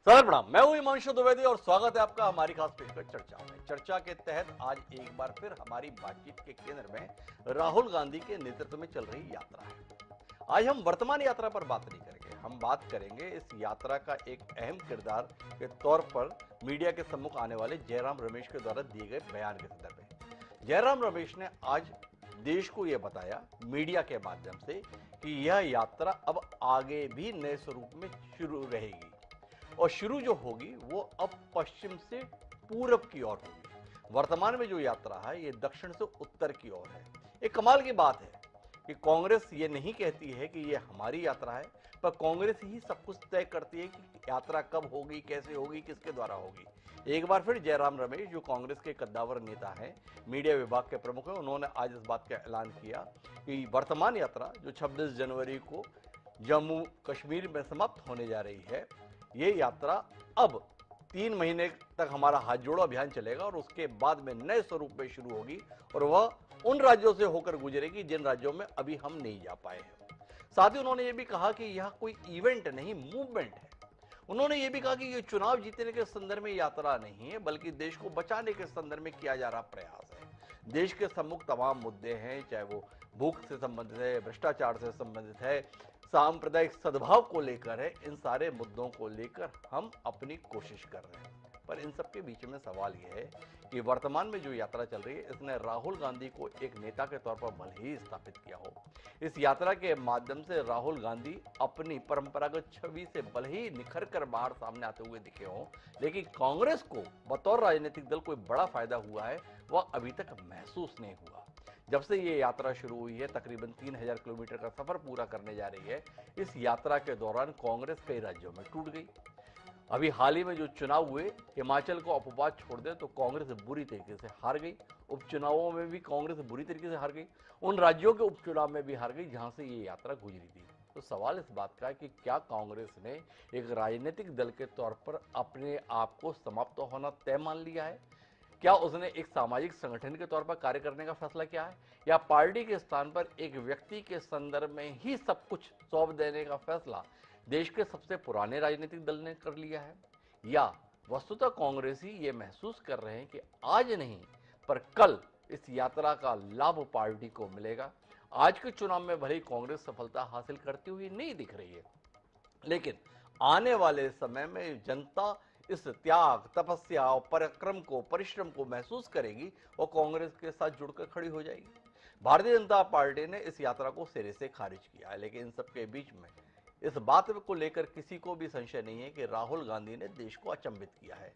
Sir प्रणाम, मैं हूं हिमांशु द्विवेदी और स्वागत है आपका हमारी खास पेशकश चर्चा में। चर्चा के तहत आज एक बार फिर हमारी बातचीत के केंद्र में राहुल गांधी के नेतृत्व में चल रही यात्रा है। आज हम वर्तमान यात्रा पर बात नहीं करेंगे, हम बात करेंगे इस यात्रा का एक अहम किरदार के तौर पर मीडिया के सम्मुख आने वाले जयराम रमेश के द्वारा दिए गए बयान के संदर्भ में। जयराम रमेश ने आज देश को यह बताया मीडिया के माध्यम से कि यह यात्रा अब आगे भी नए स्वरूप में शुरू रहेगी और शुरू जो होगी वो अब पश्चिम से पूरब की ओर होगी। वर्तमान में जो यात्रा है ये दक्षिण से उत्तर की ओर है। एक कमाल की बात है कि कांग्रेस ये नहीं कहती है कि ये हमारी यात्रा है, पर कांग्रेस ही सब कुछ तय करती है कि यात्रा कब होगी, कैसे होगी, किसके द्वारा होगी। एक बार फिर जयराम रमेश, जो कांग्रेस के कद्दावर नेता हैं, मीडिया विभाग के प्रमुख हैं, उन्होंने आज इस बात का ऐलान किया कि वर्तमान यात्रा जो 26 जनवरी को जम्मू कश्मीर में समाप्त होने जा रही है, ये यात्रा अब 3 महीने तक हमारा हाथ जोड़ो अभियान चलेगा और उसके बाद में नए स्वरूप में शुरू होगी और वह उन राज्यों से होकर गुजरेगी जिन राज्यों में अभी हम नहीं जा पाए हैं। साथ ही उन्होंने ये भी कहा कि यह कोई इवेंट नहीं, मूवमेंट है। उन्होंने ये भी कहा कि ये चुनाव जीतने के संदर्भ में यात्रा नहीं है, बल्कि देश को बचाने के संदर्भ में किया जा रहा प्रयास है। देश के सम्मुख तमाम मुद्दे हैं, चाहे वो भूख से संबंधित है, भ्रष्टाचार से संबंधित है, सांप्रदायिक सद्भाव को लेकर है, इन सारे मुद्दों को लेकर हम अपनी कोशिश कर रहे हैं। पर इन सबके बीच में सवाल यह है कि वर्तमान में जो यात्रा चल रही है, इसने राहुल गांधी को एक नेता के तौर पर भले ही स्थापित किया हो, इस यात्रा के माध्यम से राहुल गांधी अपनी परंपरागत छवि से भले ही निखर कर बाहर सामने आते हुए दिखे हों, लेकिन कांग्रेस को बतौर राजनीतिक दल कोई बड़ा फायदा हुआ है वह अभी तक महसूस नहीं हुआ। जब से ये यात्रा शुरू हुई है, तकरीबन 3000 किलोमीटर का सफर पूरा करने जा रही है। इस यात्रा के दौरान कांग्रेस कई राज्यों में टूट गई। अभी हाल ही में जो चुनाव हुए, हिमाचल को अपवाद छोड़ दे तो कांग्रेस बुरी तरीके से हार गई। उपचुनावों में भी कांग्रेस बुरी तरीके से हार गई। उन राज्यों के उपचुनाव में भी हार गई जहां से ये यात्रा गुजरी थी। तो सवाल इस बात का है कि क्या कांग्रेस ने एक राजनीतिक दल के तौर पर अपने आप को समाप्त होना तय मान लिया है? क्या उसने एक सामाजिक संगठन के तौर पर कार्य करने का फैसला किया है, या पार्टी के स्थान पर एक व्यक्ति के संदर्भ में ही सब कुछ सौंप देने का फैसला देश के सबसे पुराने राजनीतिक दल ने कर लिया है? या वस्तुतः कांग्रेसी ये महसूस कर रहे हैं कि आज नहीं पर कल इस यात्रा का लाभ पार्टी को मिलेगा। आज के चुनाव में भले ही कांग्रेस सफलता हासिल करती हुई नहीं दिख रही है, लेकिन आने वाले समय में जनता इस त्याग, तपस्या और पराक्रम को, परिश्रम को महसूस करेगी और कांग्रेस के साथ जुड़कर खड़ी हो जाएगी। भारतीय जनता पार्टी ने इस यात्रा को सिरे से खारिज किया है, लेकिन इन सबके बीच में इस बात को लेकर किसी को भी संशय नहीं है कि राहुल गांधी ने देश को अचंभित किया है।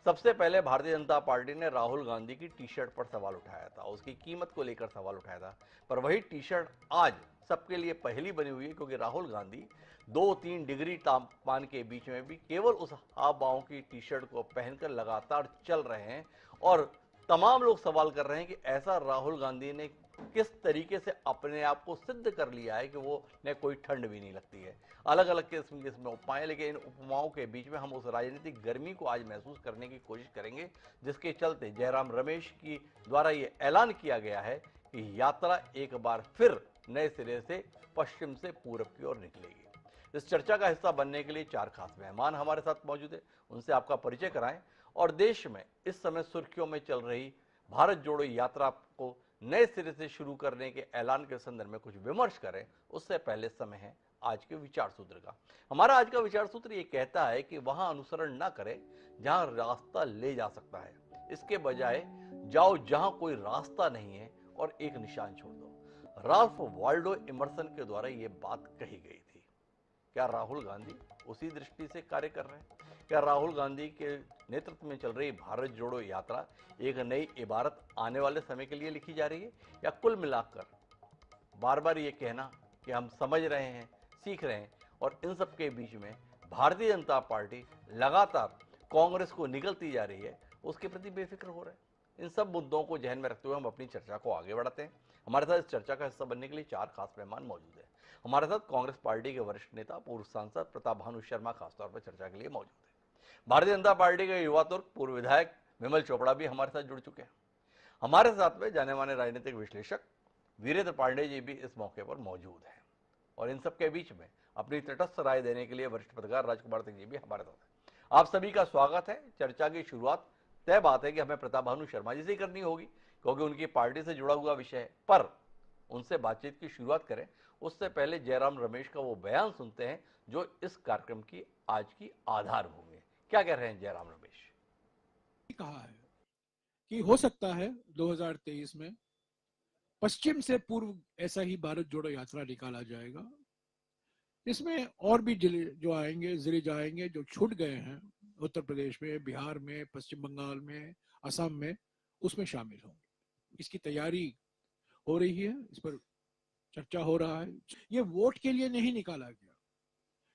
सबसे पहले भारतीय जनता पार्टी ने राहुल गांधी की टी शर्ट पर सवाल उठाया था, उसकी कीमत को लेकर सवाल उठाया था, पर वही टी शर्ट आज सबके लिए पहली बनी हुई है, क्योंकि राहुल गांधी 2-3 डिग्री तापमान के बीच में भी केवल उस हाव भाव की टी शर्ट को पहनकर लगातार चल रहे हैं और तमाम लोग सवाल कर रहे हैं कि ऐसा राहुल गांधी ने किस तरीके से अपने आप को सिद्ध कर लिया है कि वो ने कोई ठंड भी नहीं लगती है। अलग अलग किस्म की इसमें उपमाएं, लेकिन इन उपमाओं के बीच में हम उस राजनीतिक गर्मी को आज महसूस करने की कोशिश करेंगे, जिसके चलते जयराम रमेश की द्वारा ये ऐलान किया गया है कि यात्रा एक बार फिर नए सिरे से पश्चिम से पूरब की ओर निकलेगी। इस चर्चा का हिस्सा बनने के लिए 4 खास मेहमान हमारे साथ मौजूद है, उनसे आपका परिचय कराएं और देश में इस समय सुर्खियों में चल रही भारत जोड़ो यात्रा को नए सिरे से शुरू करने के ऐलान के संदर्भ में कुछ विमर्श करें। उससे पहले समय है आज के विचार सूत्र का। हमारा आज का विचार सूत्र ये कहता है कि वहां अनुसरण ना करें जहां रास्ता ले जा सकता है, इसके बजाय जाओ जहां कोई रास्ता नहीं है और एक निशान छोड़ दो। राल्फ वाल्डो इमर्सन के द्वारा यह बात कही गई थी। क्या राहुल गांधी उसी दृष्टि से कार्य कर रहे हैं? क्या राहुल गांधी के नेतृत्व में चल रही भारत जोड़ो यात्रा एक नई इबारत आने वाले समय के लिए लिखी जा रही है, या कुल मिलाकर बार बार ये कहना कि हम समझ रहे हैं, सीख रहे हैं, और इन सब के बीच में भारतीय जनता पार्टी लगातार कांग्रेस को निकलती जा रही है, उसके प्रति बेफिक्र हो रहे हैं? इन सब मुद्दों को ध्यान में रखते हुए हम अपनी चर्चा को आगे बढ़ाते हैं। हमारे साथ इस चर्चा का हिस्सा बनने के लिए 4 खास मेहमान मौजूद हैं। हमारे साथ कांग्रेस पार्टी के वरिष्ठ नेता, पूर्व सांसद प्रताप भानु शर्मा खासतौर पर चर्चा के लिए मौजूद है। भारतीय जनता पार्टी के युवा तुर्क, पूर्व विधायक विमल चोपड़ा भी हमारे साथ जुड़ चुके हैं। हमारे साथ में जाने माने राजनीतिक विश्लेषक वीरेंद्र पांडे जी भी इस मौके पर मौजूद हैं। और इन सब के बीच में अपनी तटस्थ राय देने के लिए वरिष्ठ पत्रकार राजकुमार सिंह जी भी हमारे साथ हैं। आप सभी का स्वागत है। चर्चा की शुरुआत तय बात है कि हमें प्रताप भानु शर्मा जी से ही करनी होगी, क्योंकि उनकी पार्टी से जुड़ा हुआ विषय है। पर उनसे बातचीत की शुरुआत करें उससे पहले जयराम रमेश का वो बयान सुनते हैं जो इस कार्यक्रम की आज की आधारभूमि है। क्या कह रहे हैं जयराम रमेश? कहा है कि हो सकता है 2023 में पश्चिम से पूर्व ऐसा ही भारत जोड़ो यात्रा निकाला जाएगा। इसमें और भी जिले जो आएंगे, जिले जाएंगे जो छूट गए हैं उत्तर प्रदेश में, बिहार में, पश्चिम बंगाल में, असम में, उसमें शामिल होंगे। इसकी तैयारी हो रही है, इस पर चर्चा हो रहा है। ये वोट के लिए नहीं निकाला गया,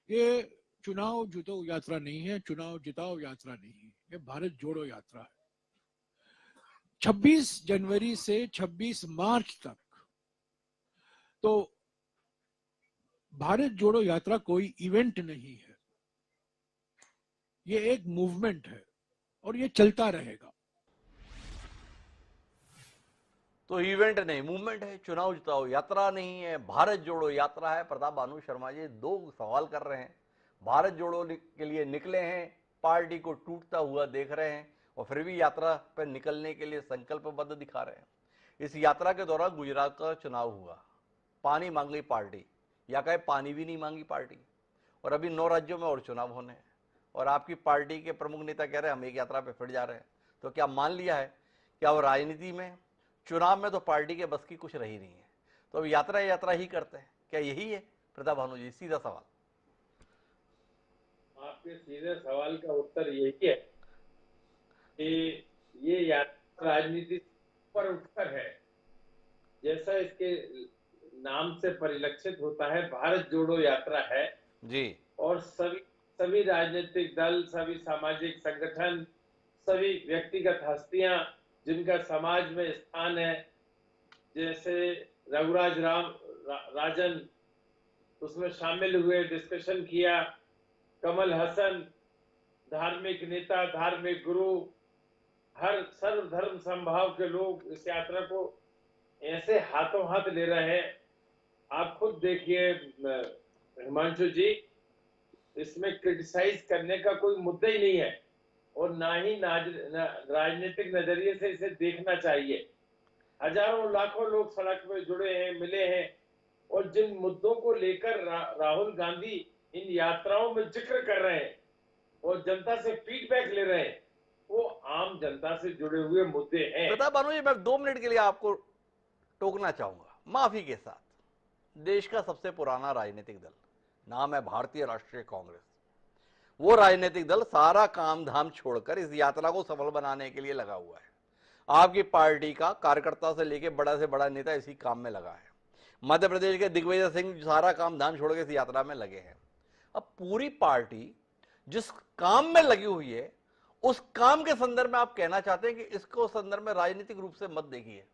ये चुनाव जीतो यात्रा नहीं है, चुनाव जिताओ यात्रा नहीं है, ये भारत जोड़ो यात्रा है। 26 जनवरी से 26 मार्च तक तो भारत जोड़ो यात्रा कोई इवेंट नहीं है, ये एक मूवमेंट है और ये चलता रहेगा। तो इवेंट नहीं, मूवमेंट है। चुनाव जिताओ यात्रा नहीं है, भारत जोड़ो यात्रा है। प्रताप भानु शर्मा जी दो सवाल कर रहे हैं। भारत जोड़ो के लिए निकले हैं, पार्टी को टूटता हुआ देख रहे हैं और फिर भी यात्रा पर निकलने के लिए संकल्पबद्ध दिखा रहे हैं। इस यात्रा के दौरान गुजरात का चुनाव हुआ, पानी मांग गई पार्टी, या कहे पानी भी नहीं मांगी पार्टी, और अभी 9 राज्यों में और चुनाव होने हैं और आपकी पार्टी के प्रमुख नेता कह रहे हैं हम एक यात्रा पे फिर जा रहे हैं। तो क्या मान लिया है कि अब राजनीति में, चुनाव में तो पार्टी के बस की कुछ रही नहीं है, तो अब यात्रा यात्रा ही करते हैं? क्या यही है प्रताप भानु जी? सीधा सवाल। आपके सीधे सवाल का उत्तर यही है कि ये यात्रा राजनीति पर उठकर है। जैसा इसके नाम से परिलक्षित होता है, भारत जोड़ो यात्रा है जी। और सभी सभी राजनीतिक दल, सभी सामाजिक संगठन, सभी व्यक्तिगत हस्तियां जिनका समाज में स्थान है, जैसे रघुराज राजन उसमें शामिल हुए, डिस्कशन किया, कमल हसन, धार्मिक नेता, धार्मिक गुरु, हर सर्वधर्म संभाव के लोग इस यात्रा को ऐसे हाथों हाथ ले रहे हैं। आप खुद देखिए हिमांशु जी, इसमें क्रिटिसाइज करने का कोई मुद्दा ही नहीं है और ना ही राजनीतिक नजरिए से इसे देखना चाहिए। हजारों लाखों लोग सड़क में जुड़े हैं, मिले हैं और जिन मुद्दों को लेकर राहुल गांधी इन यात्राओं में जिक्र कर रहे हैं और जनता से फीडबैक ले रहे हैं, वो आम जनता से जुड़े हुए मुद्दे हैं। प्रताप भानु जी, मैं 2 मिनट के लिए आपको टोकना चाहूंगा माफी के साथ। देश का सबसे पुराना राजनीतिक दल, नाम है भारतीय राष्ट्रीय कांग्रेस, वो राजनीतिक दल सारा काम धाम छोड़कर इस यात्रा को सफल बनाने के लिए लगा हुआ है। आपकी पार्टी का कार्यकर्ता से लेकर बड़ा से बड़ा नेता इसी काम में लगा है। मध्य प्रदेश के दिग्विजय सिंह सारा काम धाम छोड़ के इस यात्रा में लगे हैं। अब पूरी पार्टी जिस काम में लगी हुई है, उस काम के संदर्भ में आप कहना चाहते हैं कि इसको संदर्भ में राजनीतिक रूप से मत देखिए।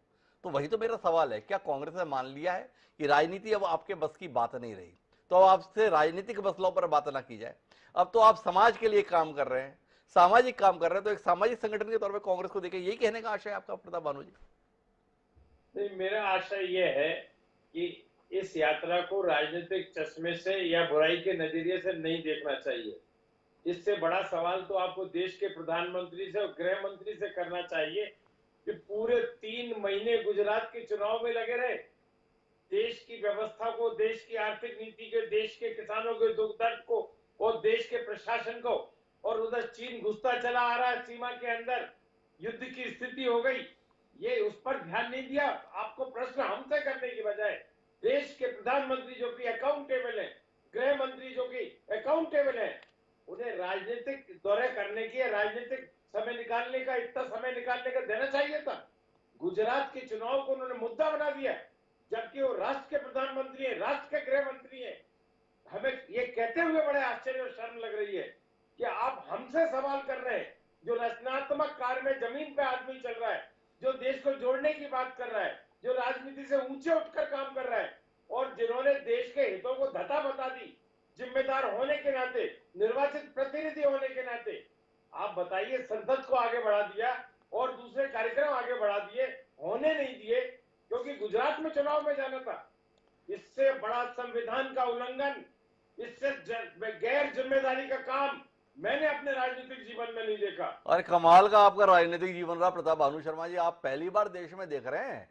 तो वही तो मेरा सवाल है, क्या कांग्रेस ने मान लिया है कि राजनीति अब आपके बस की बात नहीं रही, तो अब आपसे राजनीतिक मसलों पर बात ना की जाए? अब तो आप समाज के लिए काम कर रहे हैं, सामाजिक काम कर रहे हैं, तो एक सामाजिक संगठन के तौर पर कांग्रेस को देखे, यही कहने का आशय है आपका प्रताप भानु जी? नहीं, मेरा आशय यह है कि इस यात्रा को राजनीतिक चश्मे से या बुराई के नजरिए से नहीं देखना चाहिए। इससे बड़ा सवाल तो आपको देश के प्रधानमंत्री से और गृह मंत्री से करना चाहिए कि पूरे 3 महीने गुजरात के चुनाव में लगे रहे, देश की व्यवस्था को, देश की आर्थिक नीति के, देश के किसानों के दुख दर्द को और देश के प्रशासन को, और उधर चीन घुसता चला आ रहा है, सीमा के अंदर युद्ध की स्थिति हो गई, ये उस पर ध्यान नहीं दिया। आपको प्रश्न हमसे करने की बजाय देश के प्रधानमंत्री जो कि अकाउंटेबल है, गृह मंत्री जो कि अकाउंटेबल है, उन्हें राजनीतिक दौरे करने की, राजनीतिक समय निकालने का, इतना समय निकालने का देना चाहिए था। गुजरात के चुनाव को उन्होंने मुद्दा बना दिया, जबकि वो राष्ट्र के प्रधानमंत्री है, राष्ट्र के गृह मंत्री है। हमें ये कहते हुए बड़े आश्चर्य और शर्म लग रही है कि आप हमसे सवाल कर रहे हैं, जो रचनात्मक कार्य में जमीन पे आदमी चल रहा है, जो देश को जोड़ने की बात कर रहा है, जो राजनीति से ऊंचे उठकर काम कर रहा है और जिन्होंने देश के हितों को धता बता दी, जिम्मेदार होने के नाते, निर्वाचित प्रतिनिधि होने के नाते, आप बताइए, संसद को आगे बढ़ा दिया और दूसरे कार्यक्रम आगे बढ़ा दिए, होने नहीं दिए क्योंकि गुजरात में चुनाव में जाना था। इससे बड़ा संविधान का उल्लंघन, इससे गैर जिम्मेदारी का काम मैंने अपने राजनीतिक जीवन में नहीं देखा। और कमाल का आपका राजनीतिक जीवन रहा प्रताप भानु शर्मा जी। आप पहली बार देश में देख रहे हैं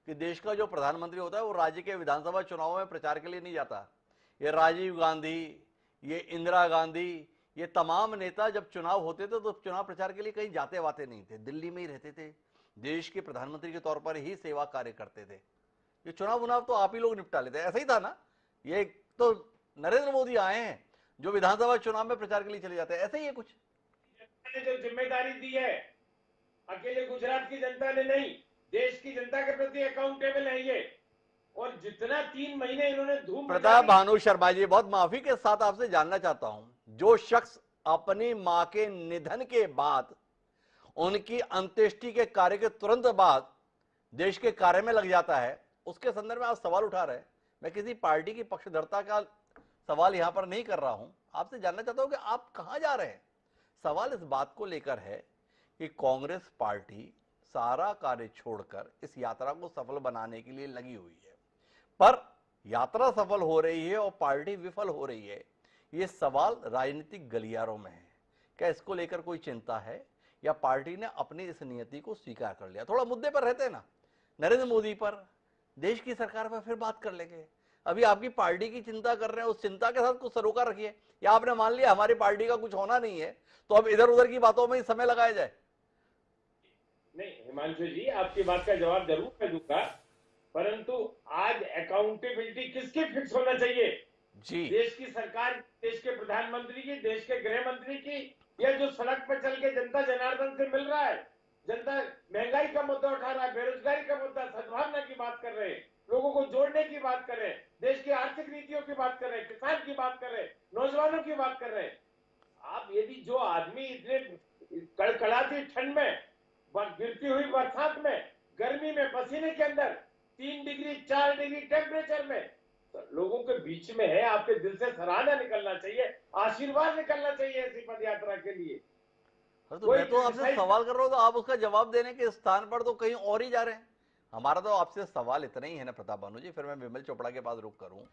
कि देश का जो प्रधानमंत्री होता है वो राज्य के विधानसभा चुनाव में प्रचार के लिए नहीं जाता। ये राजीव गांधी, ये इंदिरा गांधी, ये तमाम नेता जब चुनाव होते थे तो चुनाव प्रचार के लिए कहीं जाते वाते नहीं थे, दिल्ली में ही रहते थे, देश के प्रधानमंत्री के तौर पर ही सेवा कार्य करते थे। ये चुनाव उनाव तो आप ही लोग निपटा लेते, ऐसा ही था ना। ये तो नरेंद्र मोदी आए हैं जो विधानसभा चुनाव में प्रचार के लिए चले जाते हैं, ऐसा ही है कुछ। ने जो जिम्मेदारी दी है, अकेले गुजरात की जनता ने नहीं, देश की जनता के प्रति अकाउंटेबल है ये। और जितना 3 महीने इन्होंने धूम प्रताप भानु शर्मा जी, बहुत माफी के साथ आपसे जानना चाहता हूं, जो शख्स अपनी मां के निधन के बाद, उनकी अंत्येष्टि के कार्य के तुरंत बाद देश के कार्य में लग जाता है, उसके संदर्भ में आप सवाल उठा रहे हैं। मैं किसी पार्टी की पक्षधरता का सवाल यहां पर नहीं कर रहा हूं, आपसे जानना चाहता हूं कि आप कहां जा रहे हैं। सवाल इस बात को लेकर है कि कांग्रेस पार्टी सारा कार्य छोड़कर इस यात्रा को सफल बनाने के लिए लगी हुई है, पर यात्रा सफल हो रही है और पार्टी विफल हो रही है। ये सवाल राजनीतिक गलियारों में है। क्या इसको लेकर कोई चिंता है या पार्टी ने अपनी इस नियति को स्वीकार कर लिया? थोड़ा मुद्दे पर रहते हैं ना, नरेंद्र मोदी पर, देश की सरकार पर फिर बात कर लेंगे। अभी आपकी पार्टी की चिंता कर रहे हैं, उस चिंता के साथ कुछ सरोकार रखिए। या आपने मान लिया हमारी पार्टी का कुछ होना नहीं है तो अब इधर उधर की बातों में ही समय लगाया जाए? नहीं हिमांशु जी, आपकी बात का जवाब जरूर मैं दूंगा, परंतु आज अकाउंटेबिलिटी किसकी फिक्स होना चाहिए? जी, देश की सरकार, देश के प्रधानमंत्री की, देश के गृह मंत्री की, या जो सड़क पर चल के जनता जनार्दन से मिल रहा है? जनता महंगाई का मुद्दा उठा रहा है, बेरोजगारी का मुद्दा, सद्भावना की बात कर रहे हैं, लोगों को जोड़ने की बात कर रहे हैं, देश की आर्थिक नीतियों की बात कर रहे हैं, किसान की बात कर रहे हैं, नौजवानों की बात कर रहे हैं। आप यदि जो आदमी इतने कड़कड़ाती ठंड में, गिरती हुई बरसात में, गर्मी में, पसीने के अंदर 3 डिग्री 4 डिग्री टेम्परेचर में तो लोगों के बीच में है, आपके दिल से सराहना निकलना चाहिए, आशीर्वाद निकलना चाहिए ऐसी पद यात्रा के लिए। तो मैं तो आपसे सवाल कर रहा हूं तो आप उसका जवाब देने के स्थान पर तो कहीं और ही जा रहे हैं। हमारा तो आपसे सवाल इतना ही है ना प्रताप भानु जी, फिर मैं विमल चोपड़ा के पास रुक करूं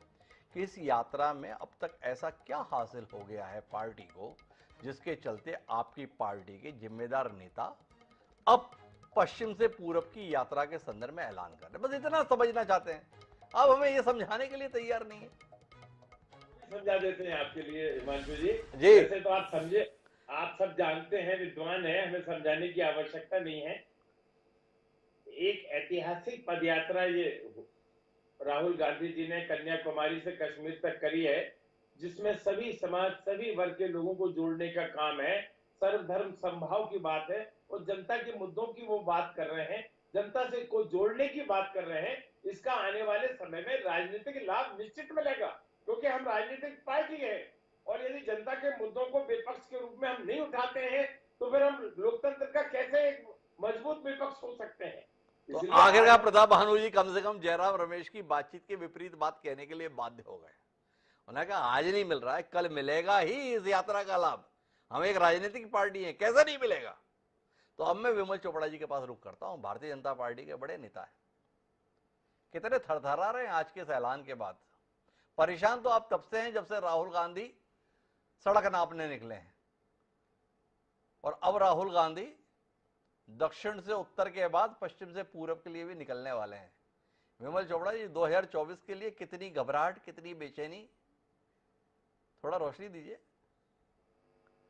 कि इस यात्रा में अब तक ऐसा क्या हासिल हो गया है पार्टी को जिसके चलते आपकी पार्टी के जिम्मेदार नेता अब पश्चिम से पूरब की यात्रा के संदर्भ में ऐलान कर रहे हैं? बस इतना समझना चाहते हैं, आप हमें यह समझाने के लिए तैयार नहीं है। समझा देते हैं आपके लिए हिमांशु जी। जी, वैसे तो आप समझे, आप सब जानते हैं, विद्वान है, हमें समझाने की आवश्यकता नहीं है। एक ऐतिहासिक पदयात्रा ये राहुल गांधी जी ने कन्याकुमारी से कश्मीर तक करी है, जिसमें सभी समाज, सभी वर्ग के लोगों को जोड़ने का काम है, सर्वधर्म समभाव की बात है, और जनता के मुद्दों की वो बात कर रहे हैं, जनता से को जोड़ने की बात कर रहे हैं। इसका आने वाले समय में राजनीतिक लाभ निश्चित मिलेगा, क्योंकि हम राजनीतिक पार्टी है, और यदि जनता के मुद्दों को विपक्ष के रूप में हम नहीं उठाते हैं तो फिर हम लोकतंत्र का कैसे एक मजबूत विपक्ष हो सकते हैं? तो इसलिए आखिरकार प्रताप भानु जी कम से कम जयराम रमेश की बातचीत के विपरीत बात कहने के लिए बाध्य हो गए। उन्होंने कहा आज नहीं मिल रहा है, कल मिलेगा ही इस यात्रा का लाभ। हम एक राजनीतिक पार्टी है, कैसे नहीं मिलेगा? तो अब मैं विमल चोपड़ा जी के पास रुख करता हूं, भारतीय जनता पार्टी के बड़े नेता है, कितने थरथरा रहे हैं आज के इस ऐलान के बाद। परेशान तो आप तब से हैं जब से राहुल गांधी सड़क नापने निकले हैं, और अब राहुल गांधी दक्षिण से उत्तर के बाद पश्चिम से पूरब के लिए भी निकलने वाले हैं। विमल चोपड़ा जी, 2024 के लिए कितनी घबराहट, कितनी बेचैनी, थोड़ा रोशनी दीजिए।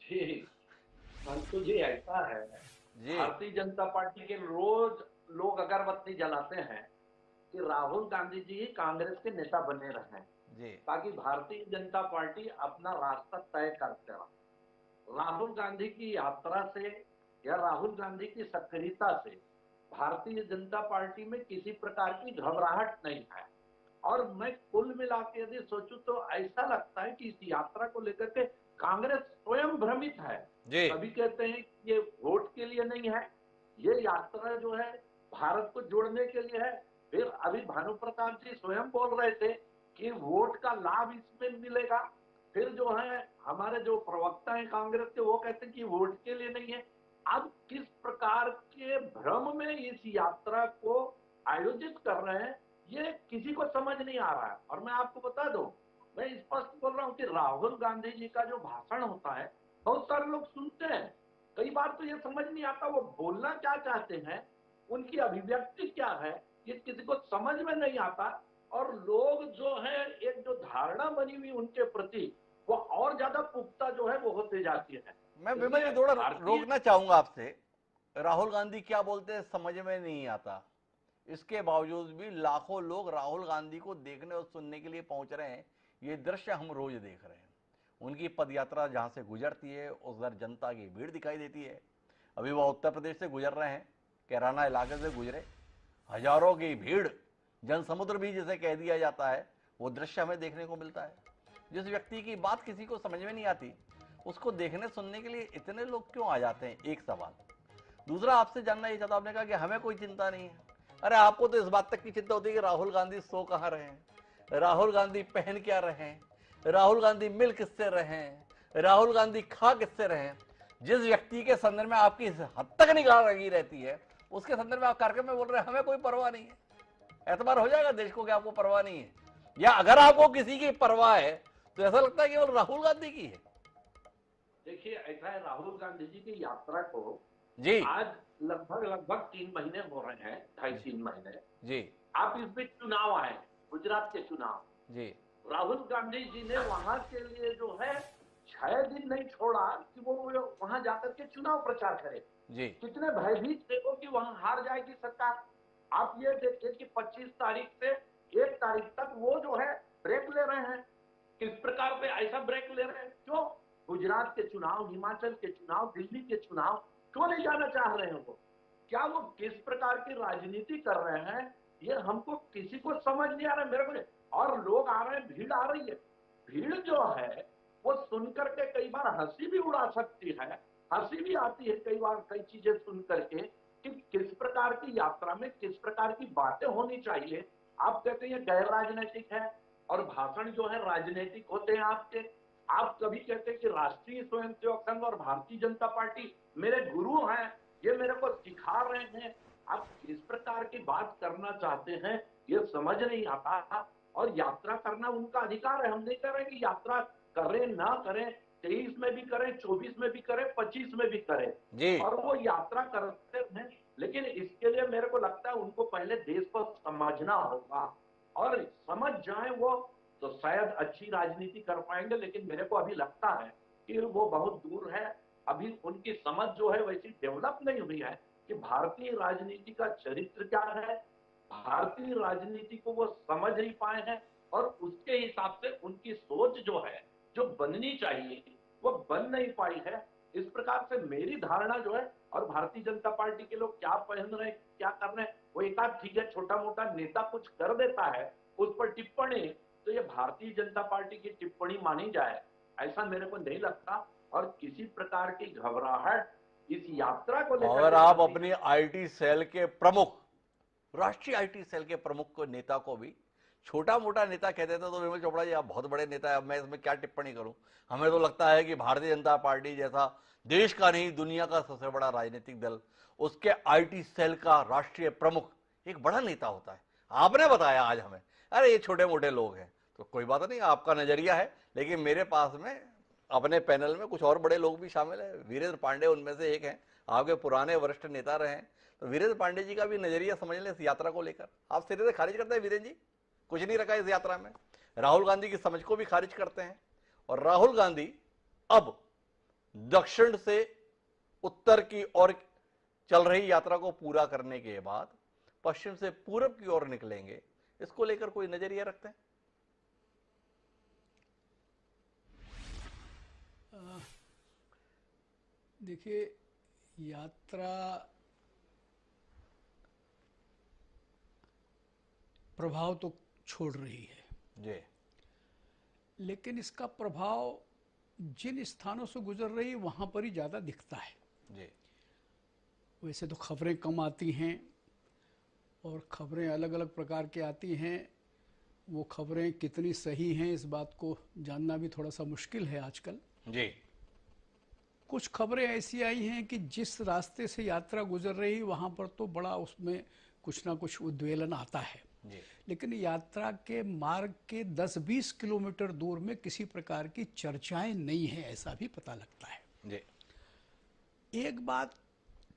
जी मंटू जी, ऐसा है, जी, भारतीय जनता पार्टी के रोज लोग अगरबत्ती जलाते हैं कि राहुल गांधी जी ही कांग्रेस के नेता बने रहे, जी, ताकि भारतीय जनता पार्टी अपना रास्ता तय करते रहे। राहुल गांधी की यात्रा से या राहुल गांधी की सक्रियता से भारतीय जनता पार्टी में किसी प्रकार की घबराहट नहीं है। और मैं कुल मिला के यदि सोचूं तो ऐसा लगता है कि इस यात्रा को लेकर के कांग्रेस स्वयं भ्रमित है। जी, कभी कहते हैं कि ये वोट के लिए नहीं है, ये यात्रा जो है भारत को जोड़ने के लिए है। फिर अभी भानु प्रताप जी स्वयं बोल रहे थे कि वोट का लाभ इसमें मिलेगा। फिर जो है हमारे जो प्रवक्ता हैं कांग्रेस के, वो कहते हैं कि वोट के लिए नहीं है। अब किस प्रकार के भ्रम में इस यात्रा को आयोजित कर रहे हैं, ये किसी को समझ नहीं आ रहा है। और मैं आपको बता दूं, मैं स्पष्ट बोल रहा हूं कि राहुल गांधी जी का जो भाषण होता है बहुत सारे लोग सुनते हैं, कई बार तो ये समझ नहीं आता वो बोलना क्या चाहते हैं, उनकी अभिव्यक्ति क्या है, ये किसी को समझ में नहीं आता। और लोग जो है, एक जो धारणा बनी हुई उनके प्रति, वो और ज्यादा पुख्ता जो है वो होते जाती है। मैं विमल जी थोड़ा रोकना चाहूंगा आपसे। राहुल गांधी क्या बोलते हैं समझ में नहीं आता, इसके बावजूद भी लाखों लोग राहुल गांधी को देखने और सुनने के लिए पहुंच रहे हैं। ये दृश्य हम रोज देख रहे हैं। उनकी पदयात्रा जहां से गुजरती है उधर जनता की भीड़ दिखाई देती है। अभी वह उत्तर प्रदेश से गुजर रहे हैं, कैराना इलाके से गुजरे, हजारों की भीड़, जनसमुद्र भी जिसे कह दिया जाता है, वो दृश्य हमें देखने को मिलता है। जिस व्यक्ति की बात किसी को समझ में नहीं आती, उसको देखने सुनने के लिए इतने लोग क्यों आ जाते हैं, एक सवाल। दूसरा आपसे जानना ये चाहता, आपने कहा कि हमें कोई चिंता नहीं है। अरे आपको तो इस बात तक की चिंता होती है कि राहुल गांधी सो कहां रहे हैं, राहुल गांधी पहन क्या रहे हैं, राहुल गांधी मिल किससे रहे हैं, राहुल गांधी खा किससे रहे हैं। जिस व्यक्ति के संदर्भ में आपकी इस हद तक निगाह लगी रहती है, उसके संदर्भ में आप कार्यक्रम में बोल रहे हैं हमें कोई परवाह नहीं है। एतबार हो जाएगा देश को कि आपको परवाह नहीं है, या अगर आपको किसी की परवाह है तो ऐसा लगता है केवल राहुल गांधी की है। देखिए, ऐसा है, राहुल गांधी जी की यात्रा को जी आज लगभग 3 महीने हो रहे हैं, 2.5-3 महीने। जी आप इस बीच चुनाव आए, गुजरात के चुनाव। जी राहुल गांधी जी ने वहां के लिए जो है 6 दिन नहीं छोड़ा कि वो वहां जाकर के चुनाव प्रचार करे। जी कितने भयभीत थे वो कि वहां हार जाएगी सरकार। आप ये देखिए कि 25 तारीख से 1 तारीख तक वो जो है ब्रेक ले रहे हैं। किस प्रकार पे ऐसा ब्रेक ले रहे हैं? क्यों? गुजरात के चुनाव, हिमाचल के चुनाव, दिल्ली के चुनाव क्यों नहीं जाना चाह रहे हैं वो? क्या वो किस प्रकार की राजनीति कर रहे हैं, ये हमको किसी को समझ नहीं आ रहा है, मेरे को। और लोग आ रहे हैं, भीड़ आ रही है। भीड़ जो है वो सुनकर के कई बार हंसी भी उड़ा सकती है, हंसी भी आती है कई बार कई चीजें सुन करके कि किस प्रकार की यात्रा में किस प्रकार की बातें होनी चाहिए। आप कहते हैं गैर राजनीतिक है, और भाषण जो है राजनीतिक होते हैं आपके। आप कभी कहते हैं कि राष्ट्रीय स्वयंसेवक संघ और भारतीय जनता पार्टी मेरे गुरु हैं, ये मेरे को सिखा रहे हैं। आप किस प्रकार की बात करना चाहते हैं ये समझ नहीं आता। और यात्रा करना उनका अधिकार है, हम नहीं कह रहे कि यात्रा करें ना करें, 23 में भी करें, 24 में भी करें, 25 में भी करें, जी और वो यात्रा करते हैं। लेकिन इसके लिए मेरे को लगता है उनको पहले देश को समझना होगा, और समझ जाए वो तो शायद अच्छी राजनीति कर पाएंगे। लेकिन मेरे को अभी लगता है कि वो बहुत दूर है। अभी उनकी समझ जो है वैसी डेवलप नहीं हुई है कि भारतीय राजनीति का चरित्र क्या है, भारतीय राजनीति को वो समझ नहीं पाए हैं, और उसके हिसाब से उनकी सोच जो है, जो बननी चाहिए, वो बन नहीं पाई है। इस प्रकार से मेरी धारणा जो है, और भारतीय जनता पार्टी के लोग क्या पहन रहे हैं, क्या कर रहे हैं, वो एक आध ठीक है, छोटा मोटा नेता कुछ कर देता है, उस पर टिप्पणी, तो ये भारतीय जनता पार्टी की टिप्पणी मानी जाए, ऐसा मेरे को नहीं लगता। और किसी प्रकार की घबराहट इस यात्रा को लेकर, अगर आप अपनी आईटी सेल के प्रमुख, राष्ट्रीय आईटी सेल के प्रमुख को, नेता को भी छोटा मोटा नेता कह देते तो विमल चोपड़ा जी आप बहुत बड़े नेता है, अब मैं इसमें क्या टिप्पणी करूं। हमें तो लगता है कि भारतीय जनता पार्टी जैसा देश का नहीं दुनिया का सबसे बड़ा राजनीतिक दल, उसके आईटी सेल का राष्ट्रीय प्रमुख एक बड़ा नेता होता है। आपने बताया आज हमें, अरे ये छोटे मोटे लोग हैं, तो कोई बात नहीं, आपका नजरिया है। लेकिन मेरे पास में अपने पैनल में कुछ और बड़े लोग भी शामिल है। वीरेंद्र पांडे उनमें से एक हैं, आपके पुराने वरिष्ठ नेता रहे हैं। तो वीरेंद्र पांडे जी का भी नजरिया समझ लें इस यात्रा को लेकर। आप सिरे से खारिज करते हैं वीरेंद्र जी, कुछ नहीं रखा इस यात्रा में। राहुल गांधी की समझ को भी खारिज करते हैं। और राहुल गांधी अब दक्षिण से उत्तर की ओर चल रही यात्रा को पूरा करने के बाद पश्चिम से पूरब की ओर निकलेंगे, इसको लेकर कोई नजरिया रखते हैं? देखिए, यात्रा प्रभाव तो छोड़ रही है जी, लेकिन इसका प्रभाव जिन स्थानों से गुजर रही है वहां पर ही ज्यादा दिखता है जी। वैसे तो खबरें कम आती हैं, और खबरें अलग अलग प्रकार की आती हैं। वो खबरें कितनी सही हैं इस बात को जानना भी थोड़ा सा मुश्किल है आजकल जी। कुछ खबरें ऐसी आई हैं कि जिस रास्ते से यात्रा गुजर रही वहां पर तो बड़ा उसमें कुछ ना कुछ उद्वेलन आता है जी। लेकिन यात्रा के मार्ग के 10-20 किलोमीटर दूर में किसी प्रकार की चर्चाएं नहीं है, ऐसा भी पता लगता है। जी एक बात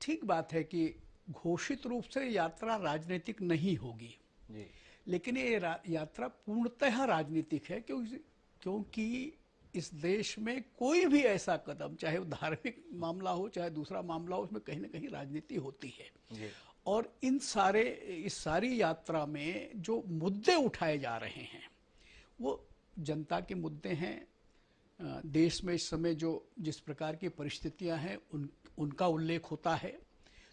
ठीक बात है कि घोषित रूप से यात्रा राजनीतिक नहीं होगी, जी लेकिन ये यात्रा पूर्णतः राजनीतिक है, क्योंकि इस देश में कोई भी ऐसा कदम, चाहे वो धार्मिक मामला हो चाहे दूसरा मामला हो, उसमें कहीं ना कहीं राजनीति होती है। जी और इस सारी यात्रा में जो मुद्दे उठाए जा रहे हैं वो जनता के मुद्दे हैं। देश में इस समय जो जिस प्रकार की परिस्थितियां हैं उनका उल्लेख होता है,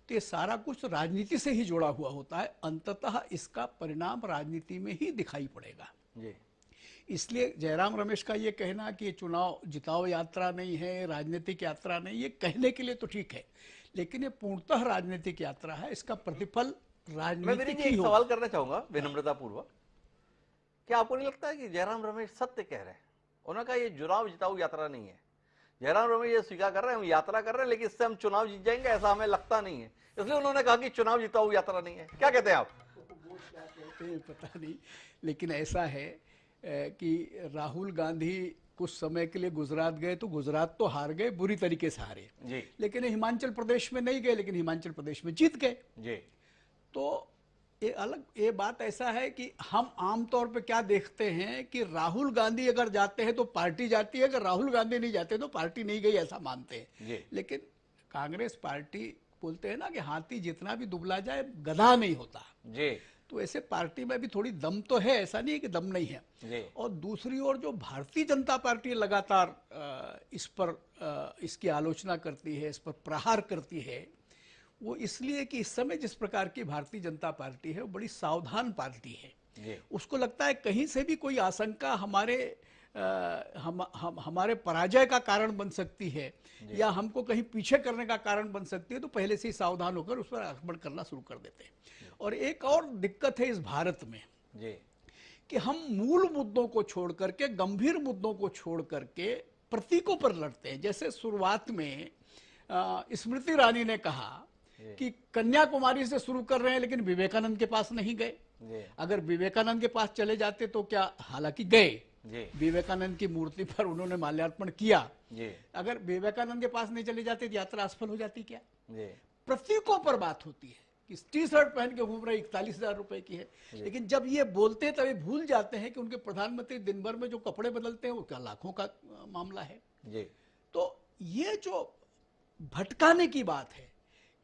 तो ये सारा कुछ राजनीति से ही जुड़ा हुआ होता है। अंततः इसका परिणाम राजनीति में ही दिखाई पड़ेगा। जी इसलिए जयराम रमेश का ये कहना कि चुनाव जिताओ यात्रा नहीं है, राजनीतिक यात्रा नहीं, ये कहने के लिए तो ठीक है, लेकिन ये पूर्णतः राजनीतिक यात्रा है। इसका प्रतिफल मैं राजनीतिक एक ही होगा। सवाल करना चाहूंगा विनम्रता पूर्वक, क्या आपको नहीं लगता है कि जयराम रमेश सत्य कह रहे हैं? उन्होंने कहा ये चुनाव जिताऊ यात्रा नहीं है। जयराम रमेश ये स्वीकार कर रहे हैं हम यात्रा कर रहे हैं, लेकिन इससे हम चुनाव जीत जाएंगे ऐसा हमें लगता नहीं है, इसलिए उन्होंने कहा कि चुनाव जिताऊ यात्रा नहीं है। क्या कहते हैं आप? क्या कहते हैं पता नहीं, लेकिन ऐसा है कि राहुल गांधी कुछ समय के लिए गुजरात गए तो गुजरात तो हार गए, बुरी तरीके से हारे जी लेकिन हिमाचल प्रदेश में नहीं गए, लेकिन हिमाचल प्रदेश में जीत गए। जी तो ये बात ऐसा है कि हम आमतौर पे क्या देखते हैं कि राहुल गांधी अगर जाते हैं तो पार्टी जाती है, अगर राहुल गांधी नहीं जाते तो पार्टी नहीं गई, ऐसा मानते हैं। जी लेकिन कांग्रेस पार्टी बोलते हैं ना कि हाथी जितना भी दुबला जाए गधा नहीं होता। जी तो ऐसे पार्टी में भी थोड़ी दम तो है, ऐसा नहीं है कि दम नहीं है। जी और दूसरी ओर जो भारतीय जनता पार्टी लगातार इसकी आलोचना करती है, इस पर प्रहार करती है, वो इसलिए कि इस समय जिस प्रकार की भारतीय जनता पार्टी है वो बड़ी सावधान पार्टी है। जी उसको लगता है कहीं से भी कोई आशंका हमारे पराजय का कारण बन सकती है या हमको कहीं पीछे करने का कारण बन सकती है, तो पहले से ही सावधान होकर उस पर आक्रमण करना शुरू कर देते हैं। और एक और दिक्कत है इस भारत में जी कि हम मूल मुद्दों को छोड़ करके, गंभीर मुद्दों को छोड़ करके प्रतीकों पर लड़ते हैं। जैसे शुरुआत में स्मृति ईरानी ने कहा कि कन्याकुमारी से शुरू कर रहे हैं लेकिन विवेकानंद के पास नहीं गए। जी अगर विवेकानंद के पास चले जाते तो क्या, हालांकि गए, जी विवेकानंद की मूर्ति पर उन्होंने माल्यार्पण किया। जी अगर विवेकानंद के पास नहीं चले जाते तो यात्रा असफल हो जाती क्या? जी प्रतीकों पर बात होती है कि टी शर्ट पहन के घूम रहे 41,000 रुपए की है, लेकिन जब ये बोलते हैं तभी भूल जाते हैं कि उनके प्रधानमंत्री दिन भर में जो कपड़े बदलते हैं वो क्या लाखों का मामला है। जी तो ये जो भटकाने की बात है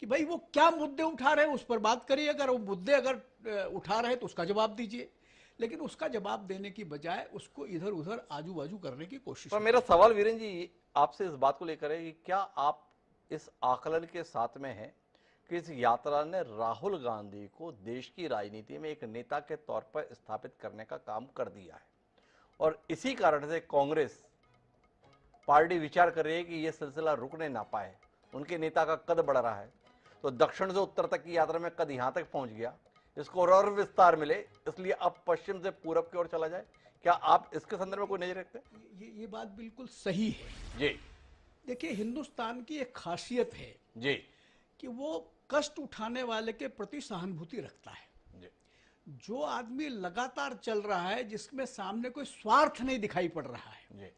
कि भाई वो क्या मुद्दे उठा रहे हैं उस पर बात करिए, अगर वो मुद्दे उठा रहे हैं तो उसका जवाब दीजिए, लेकिन उसका जवाब देने की बजाय उसको इधर उधर आजू बाजू करने की कोशिश। पर मेरा सवाल वीरेन जी आपसे इस बात को लेकर है कि क्या आप इस आकलन के साथ में हैं कि इस यात्रा ने राहुल गांधी को देश की राजनीति में एक नेता के तौर पर स्थापित करने का काम कर दिया है और इसी कारण से कांग्रेस पार्टी विचार कर रही है कि यह सिलसिला रुकने ना पाए, उनके नेता का कद बढ़ रहा है, तो दक्षिण से उत्तर तक की यात्रा में कद यहां तक पहुंच गया, इसको और विस्तार मिले, इसलिए अब पश्चिम से पूरब की ओर चला जाए? क्या आप इसके संदर्भ में कोई नजर रखते हैं? ये बात बिल्कुल सही है। जी देखिए, हिंदुस्तान की एक खासियत है जी कि वो कष्ट उठाने वाले के प्रति सहानुभूति रखता है। जी जो आदमी लगातार चल रहा है, जिसमें सामने कोई स्वार्थ नहीं दिखाई पड़ रहा है, जी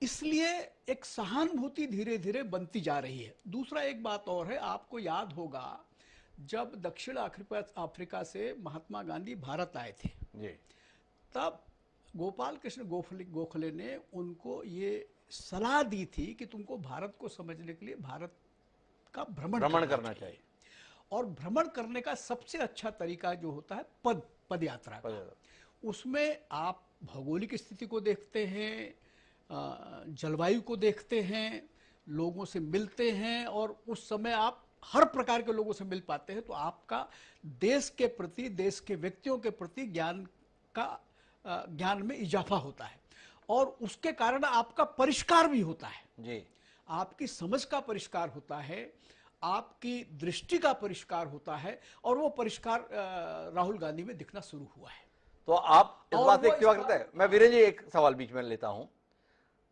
इसलिए एक सहानुभूति धीरे धीरे बनती जा रही है। दूसरा एक बात और है, आपको याद होगा जब दक्षिण अफ्रीका से महात्मा गांधी भारत आए थे, जी तब गोपाल कृष्ण गोखले ने उनको ये सलाह दी थी कि तुमको भारत को समझने के लिए भारत का भ्रमण करना चाहिए। और भ्रमण करने का सबसे अच्छा तरीका जो होता है पद यात्रा का। उसमें आप भौगोलिक स्थिति को देखते हैं, जलवायु को देखते हैं, लोगों से मिलते हैं और उस समय आप हर प्रकार के लोगों से मिल पाते हैं, तो आपका देश के प्रति, देश के व्यक्तियों के प्रति ज्ञान में इजाफा होता है और उसके कारण आपका परिष्कार भी होता है। जी आपकी समझ का परिष्कार होता है, आपकी दृष्टि का परिष्कार होता है और वो परिष्कार राहुल गांधी में दिखना शुरू हुआ है। तो आप इस बात से क्यों करते हैं? मैं वीरेन जी एक सवाल बीच में लेता हूं।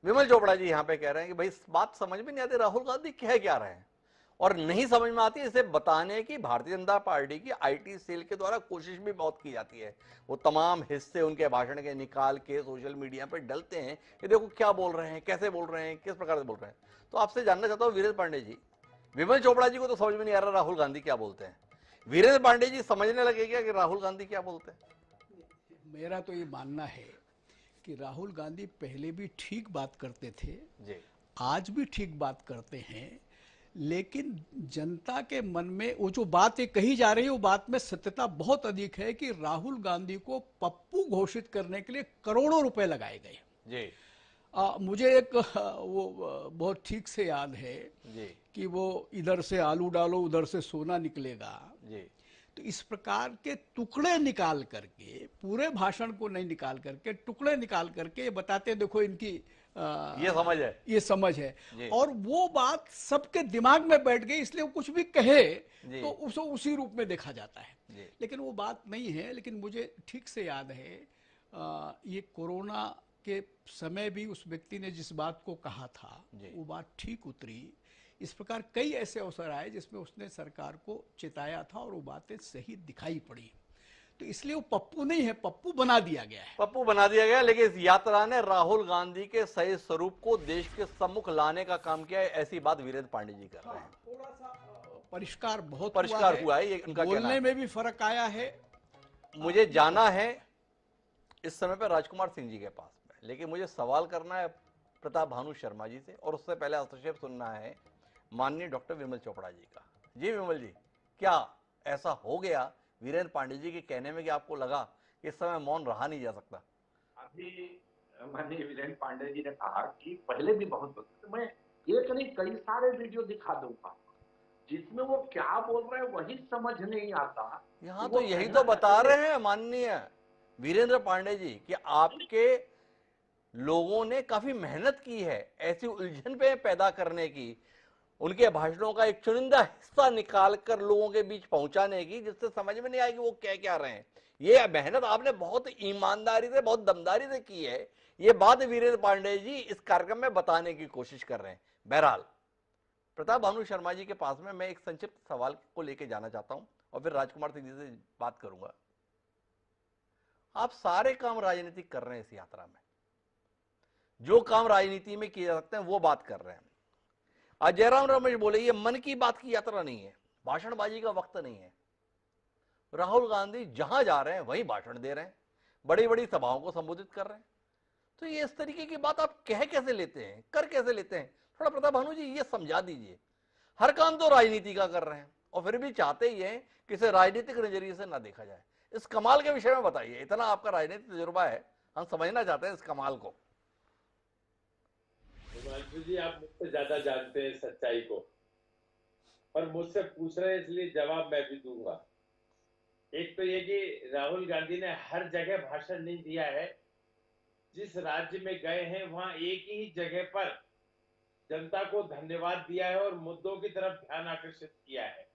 विमल चोपड़ा जी यहां पे कह रहे हैं कि भाई इस बात समझ में नहीं आती राहुल गांधी कह क्या रहे हैं। और नहीं समझ में आती, इसे बताने की भारतीय जनता पार्टी की आईटी सेल के द्वारा कोशिश भी बहुत की जाती है। वो तमाम हिस्से उनके भाषण के निकाल के सोशल मीडिया पर डलते हैं कि देखो क्या बोल रहे हैं, कैसे बोल रहे हैं, किस प्रकार से बोल रहे हैं। तो आपसे जानना चाहता हूँ वीरेंद्र पांडे जी, विमल चोपड़ा जी को तो समझ में नहीं आ रहा राहुल गांधी क्या बोलते हैं, वीरेंद्र पांडे जी समझने लगे क्या कि राहुल गांधी क्या बोलते हैं? मेरा तो ये मानना है कि राहुल गांधी पहले भी ठीक बात करते थे, जी आज भी ठीक बात करते हैं, लेकिन जनता के मन में वो जो बात ये कही जा रही है वो बात में सत्यता बहुत अधिक है कि राहुल गांधी को पप्पू घोषित करने के लिए करोड़ों रुपए लगाए गए। जी मुझे एक बहुत ठीक से याद है जी कि वो इधर से आलू डालो उधर से सोना निकलेगा। जी तो इस प्रकार के टुकड़े निकाल करके, पूरे भाषण को नहीं निकाल करके टुकड़े निकाल करके ये बताते देखो इनकी ये समझ है, ये समझ है। जी। और वो बात सबके दिमाग में बैठ गई, इसलिए वो कुछ भी कहे जी। तो उसे उसी रूप में देखा जाता है। जी। लेकिन वो बात नहीं है। लेकिन मुझे ठीक से याद है ये कोरोना के समय भी उस व्यक्ति ने जिस बात को कहा था जी। वो बात ठीक उतरी। इस प्रकार कई ऐसे अवसर आए जिसमें उसने सरकार को चिताया था और वो बातें सही दिखाई पड़ी। तो इसलिए वो पप्पू नहीं है, पप्पू बना दिया गया है। पप्पू बना दिया गया, लेकिन इस यात्रा ने राहुल गांधी के सही स्वरूप को देश के सम्मुख लाने का काम किया है, ऐसी बात वीरेंद्र पांडे जी कर रहे हैं। थोड़ा सा परिष्कार बहुत परिष्कार हुआ है, ये उनका कहना बोलने है। में भी फर्क आया है। मुझे जाना है इस समय पर राजकुमार सिंह जी के पास में, लेकिन मुझे सवाल करना है प्रताप भानु शर्मा जी से, और उससे पहले हस्तक्षेप सुनना है माननीय डॉक्टर विमल चोपड़ा जी का। जी विमल जी, क्या ऐसा हो गया वीरेंद्र पांडे जी के कहने में कि आपको लगा कि इस समय मौन रहा नहीं जा सकता? अभी माननीय वीरेंद्र पांडे जी ने कहा कि पहले भी बहुत वक्त, मैं एक नहीं कई सारे वीडियो दिखा दूंगा जिसमें वो क्या बोल रहे हैं वही समझ नहीं आता। यहाँ वो तो यही कहना तो बता चाहते रहे हैं माननीय वीरेंद्र पांडे जी कि आपके लोगों ने काफी मेहनत की है ऐसी उलझन पे पैदा करने की, उनके भाषणों का एक चुनिंदा हिस्सा निकालकर लोगों के बीच पहुंचाने की, जिससे समझ में नहीं आएगी वो क्या रहे हैं। ये मेहनत आपने बहुत ईमानदारी से, बहुत दमदारी से की है। ये बात वीरेंद्र पांडे जी इस कार्यक्रम में बताने की कोशिश कर रहे हैं। बहरहाल प्रताप भानु शर्मा जी के पास में मैं एक संक्षिप्त सवाल को लेकर जाना चाहता हूं और फिर राजकुमार सिंह जी से बात करूंगा। आप सारे काम राजनीतिक कर रहे हैं, इस यात्रा में जो काम राजनीति में किए जा सकते हैं वो बात कर रहे हैं। आज जयराम रमेश बोले ये मन की बात की यात्रा नहीं है, भाषणबाजी का वक्त नहीं है। राहुल गांधी जहां जा रहे हैं वहीं भाषण दे रहे हैं, बड़ी बड़ी सभाओं को संबोधित कर रहे हैं। तो ये इस तरीके की बात आप कह कैसे लेते हैं, कर कैसे लेते हैं? थोड़ा प्रताप भानु जी ये समझा दीजिए। हर काम तो राजनीति का कर रहे हैं और फिर भी चाहते ही हैं कि इसे राजनीतिक नजरिए से ना देखा जाए। इस कमाल के विषय में बताइए, इतना आपका राजनीतिक तजुर्बा है, हम समझना चाहते हैं इस कमाल को। हिमांशु जी, आप मुझसे ज्यादा जानते हैं सच्चाई को, और मुझसे पूछ रहे हैं इसलिए जवाब मैं भी दूंगा। एक तो ये कि राहुल गांधी ने हर जगह भाषण नहीं दिया है। जिस राज्य में गए हैं वहां एक ही जगह पर जनता को धन्यवाद दिया है और मुद्दों की तरफ ध्यान आकर्षित किया है।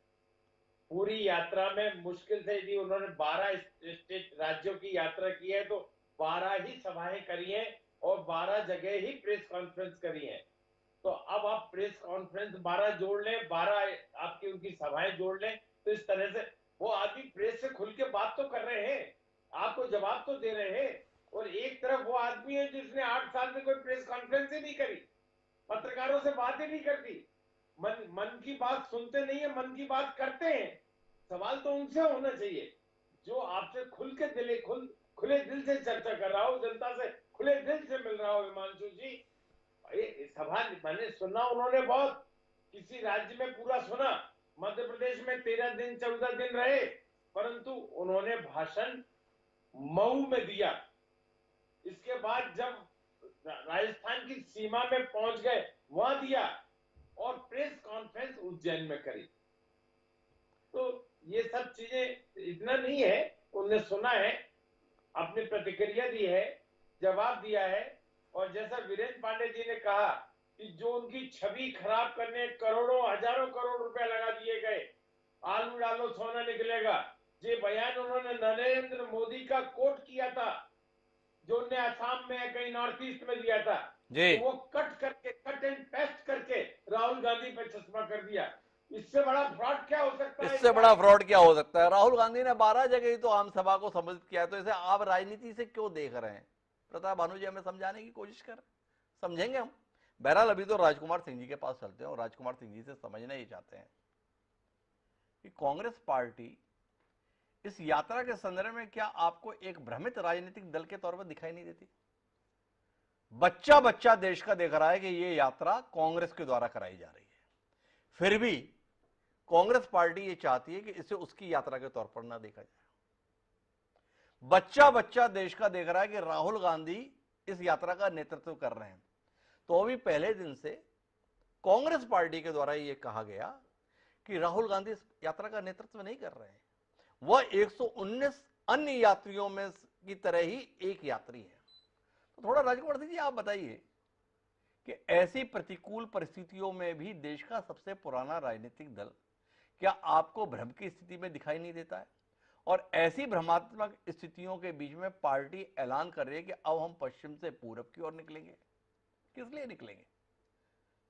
पूरी यात्रा में मुश्किल से यदि उन्होंने 12 स्टेट राज्यों की यात्रा की है तो 12 ही सभाएं करी हैं और 12 जगह ही प्रेस कॉन्फ्रेंस करी है। तो अब आप प्रेस कॉन्फ्रेंस 12 जोड़ लें, 12 आपकी उनकी सभाएं जोड़ लें, तो इस तरह से वो आदमी प्रेस से खुल के बात तो कर रहे हैं, आपको जवाब तो दे रहे हैं। और एक तरफ वो आदमी है जिसने 8 साल में कोई प्रेस कॉन्फ्रेंस ही नहीं करी, पत्रकारों से बात ही नहीं करती, मन की बात सुनते नहीं है, मन की बात करते हैं। सवाल तो उनसे होना चाहिए जो आपसे खुले दिल से चर्चा कर रहा हो, जनता से खुले दिल से मिल रहा हो। हिमांशु जी, सभा मैंने सुना, उन्होंने बहुत किसी राज्य में पूरा सुना, मध्य प्रदेश में 13 दिन 14 दिन रहे, परंतु उन्होंने भाषण मऊ में दिया। इसके बाद जब राजस्थान की सीमा में पहुंच गए वहां दिया, और प्रेस कॉन्फ्रेंस उज्जैन में करी। तो ये सब चीजें इतना नहीं है, उन्होंने सुना है, अपनी प्रतिक्रिया दी है, जवाब दिया है। और जैसा वीरेंद्र पांडे जी ने कहा कि जो उनकी छवि खराब करने करोड़ों हजारों करोड़ रुपए लगा दिए गए, आलू डालो सोना निकलेगा, ये बयान उन्होंने नरेंद्र मोदी का कोट किया था जो उन्होंने असम में कहीं नॉर्थ ईस्ट में दिया था, जी। तो वो कट एंड पेस्ट करके राहुल गांधी पर चश्मा कर दिया। इससे बड़ा फ्रॉड क्या हो सकता है? इससे बड़ा फ्रॉड क्या हो सकता है? राहुल गांधी ने 12 जगह ही तो आम सभा को संबोधित किया है, तो इसे आप राजनीति से क्यों देख रहे हैं? प्रताप भानु जी हमें समझाने की कोशिश कर, समझेंगे हम। बहरहाल अभी तो राजकुमार सिंह जी के पास चलते हैं और राजकुमार सिंह जी से समझना ही चाहते हैं कि कांग्रेस पार्टी इस यात्रा के संदर्भ में क्या आपको एक भ्रमित राजनीतिक दल के तौर पर दिखाई नहीं देती? बच्चा बच्चा देश का देख रहा है कि यह यात्रा कांग्रेस के द्वारा कराई जा रही है, फिर भी कांग्रेस पार्टी ये चाहती है कि इसे उसकी यात्रा के तौर पर ना देखा जाए। बच्चा बच्चा देश का देख रहा है कि राहुल गांधी इस यात्रा का नेतृत्व कर रहे हैं, तो अभी पहले दिन से कांग्रेस पार्टी के द्वारा यह कहा गया कि राहुल गांधी इस यात्रा का नेतृत्व नहीं कर रहे हैं, वह 119 अन्य यात्रियों में की तरह ही एक यात्री है। तो थोड़ा राजकुमार सिंह जी आप बताइए कि ऐसी प्रतिकूल परिस्थितियों में भी देश का सबसे पुराना राजनीतिक दल क्या आपको भ्रम की स्थिति में दिखाई नहीं देता है? और ऐसी भ्रमात्मक स्थितियों के बीच में पार्टी ऐलान कर रही है कि अब हम पश्चिम से पूरब की ओर निकलेंगे। किस लिए निकलेंगे?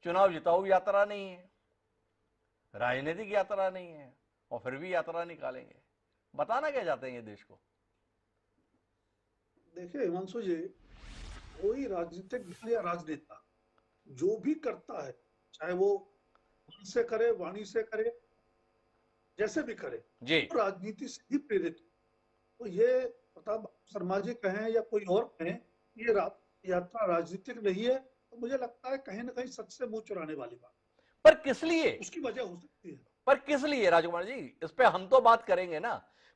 चुनाव जिताऊ यात्रा नहीं है, राजनीतिक यात्रा नहीं है, और फिर भी यात्रा निकालेंगे। बताना क्या चाहते हैं ये देश को? देखिए हिमांशु जी, कोई राजनीतिक दल या राजनेता जो भी करता है, चाहे वो मन से करे, वाणी से करे, जैसे भी करे, जी, तो राजनीति से ही प्रेरित। तो ये प्रताप शर्मा जी कहें या कोई और कहें, ये यात्रा राजनीतिक नहीं है, तो मुझे लगता है कहीं ना कहीं सच से मुंह चुराने वाली बात। पर किस लिए? उसकी वजह हो सकती है। पर किस लिए राजकुमार जी, इस पे हम तो बात करेंगे ना।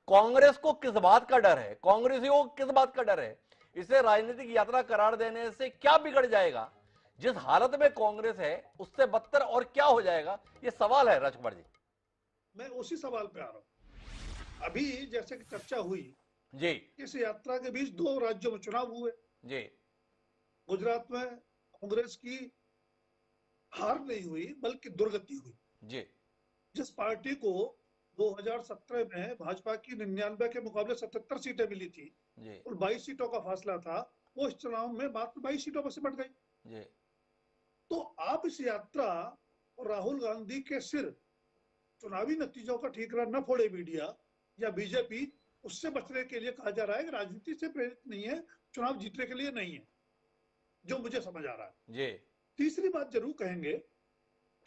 कांग्रेस को किस बात का डर है? कांग्रेसियों को किस बात का डर है? इसे राजनीतिक यात्रा करार देने से क्या बिगड़ जाएगा? जिस हालत में कांग्रेस है उससे बदतर और क्या हो जाएगा? ये सवाल है राजकुमार जी। मैं उसी सवाल पे आ रहा हूँ। अभी जैसे कि चर्चा हुई जी, इस यात्रा के बीच 2 राज्यों में चुनाव हुए। जी, गुजरात में कांग्रेस की हार नहीं हुई बल्कि दुर्गति हुई। जी, जिस पार्टी को 2017 में भाजपा की 99 के मुकाबले 77 सीटें मिली थी जी, और 22 सीटों का फासला था, वो इस चुनाव में मात्र 22 सीटों पर सिमट गई। जी, तो आप इस यात्रा और राहुल गांधी के सिर चुनावी नतीजों का ठीकरा न फोड़े मीडिया या बीजेपी, उससे बचने के लिए कहा जा रहा है कि राजनीति से प्रेरित नहीं है, चुनाव जीतने के लिए नहीं है, जो मुझे समझ आ रहा है। जी, तीसरी बात जरूर कहेंगे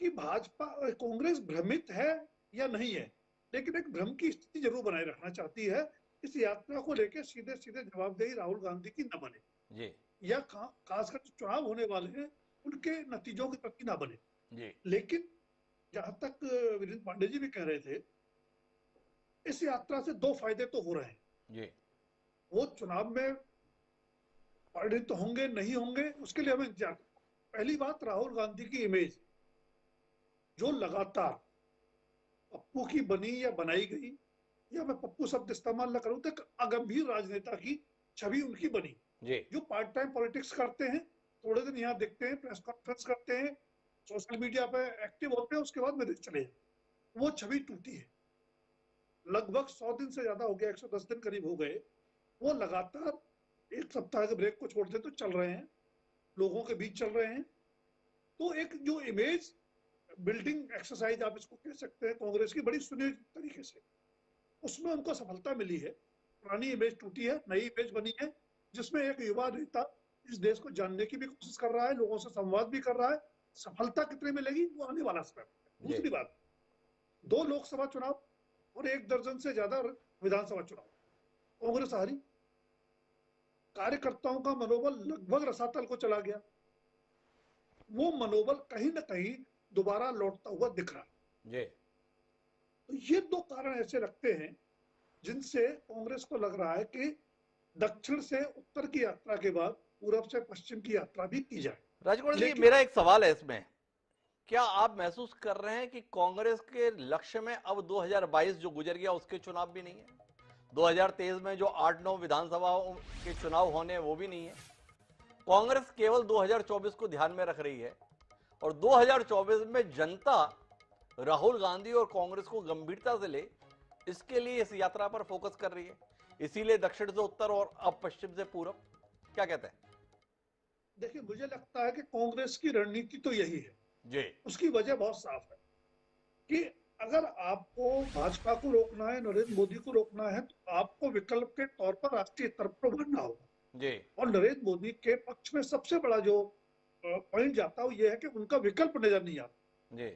कि भाजपा कांग्रेस भ्रमित है या नहीं है, लेकिन एक भ्रम की स्थिति जरूर बनाए रखना चाहती है। इस यात्रा को लेकर सीधे सीधे जवाबदेही राहुल गांधी की न बने, जी, या खासकर जो चुनाव होने वाले हैं उनके नतीजों के प्रति ना बने। जी, लेकिन जहां तक वीरेंद्र पांडे जी भी कह रहे थे, इस यात्रा से 2 फायदे तो हो रहे हैं। जी, वो चुनाव में परिणित होंगे नहीं होंगे उसके लिए हमें इंतजार। पहली बात, राहुल गांधी की इमेज जो लगातार पप्पू की बनी या बनाई गई, या मैं पप्पू शब्द इस्तेमाल न करूं, तो अगंभीर राजनेता की छवि उनकी बनी, जी, जो पार्ट टाइम पॉलिटिक्स करते हैं, थोड़े दिन यहाँ दिखते हैं, प्रेस कॉन्फ्रेंस करते हैं, सोशल मीडिया पे एक्टिव होते हैं, उसके बाद विदेश चले जाते, वो छवि टूटी है। लगभग 100 दिन से ज्यादा हो गया, 110 दिन करीब हो गए, वो लगातार 1 सप्ताह के ब्रेक को छोड़ते तो चल रहे हैं, लोगों के बीच चल रहे हैं। तो एक जो इमेज बिल्डिंग एक्सरसाइज आप इसको कह सकते हैं कांग्रेस की, बड़ी सुनियोजित तरीके से, उसमें उनको सफलता मिली है। पुरानी इमेज टूटी है, नई इमेज बनी है, जिसमें एक युवा नेता इस देश को जानने की भी कोशिश कर रहा है, लोगों से संवाद भी कर रहा है। सफलता कितनी मिलेगी वो आने वाला समय। दूसरी बात, 2 लोकसभा चुनाव और 1 दर्जन से ज्यादा विधानसभा चुनाव कांग्रेस हारी, कार्यकर्ताओं का मनोबल लगभग रसातल को चला गया। वो मनोबल कहीं ना कहीं दोबारा लौटता हुआ दिख रहा है। तो ये 2 कारण ऐसे लगते हैं जिनसे कांग्रेस को लग रहा है कि दक्षिण से उत्तर की यात्रा के बाद पूरब से पश्चिम की यात्रा भी की जाए। राजकुमार जी मेरा एक सवाल है इसमें, क्या आप महसूस कर रहे हैं कि कांग्रेस के लक्ष्य में अब 2022 जो गुजर गया उसके चुनाव भी नहीं है, 2023 में जो 8-9 विधानसभाओं के चुनाव होने वो भी नहीं है? कांग्रेस केवल 2024 को ध्यान में रख रही है और 2024 में जनता राहुल गांधी और कांग्रेस को गंभीरता से ले, इसके लिए इस यात्रा पर फोकस कर रही है, इसीलिए दक्षिण से उत्तर और अब पश्चिम से पूरब। क्या कहते हैं? देखिए, मुझे लगता है कि कांग्रेस की रणनीति तो यही है जी, उसकी वजह बहुत साफ है। कि अगर आपको भाजपा को रोकना है, नरेंद्र मोदी को रोकना है, तो आपको विकल्प के तौर पर राष्ट्रीय स्तर पर उभरना होगा। जी और नरेंद्र मोदी के पक्ष में सबसे बड़ा जो पॉइंट जाता है वो ये है कि उनका विकल्प नजर नहीं आता। जी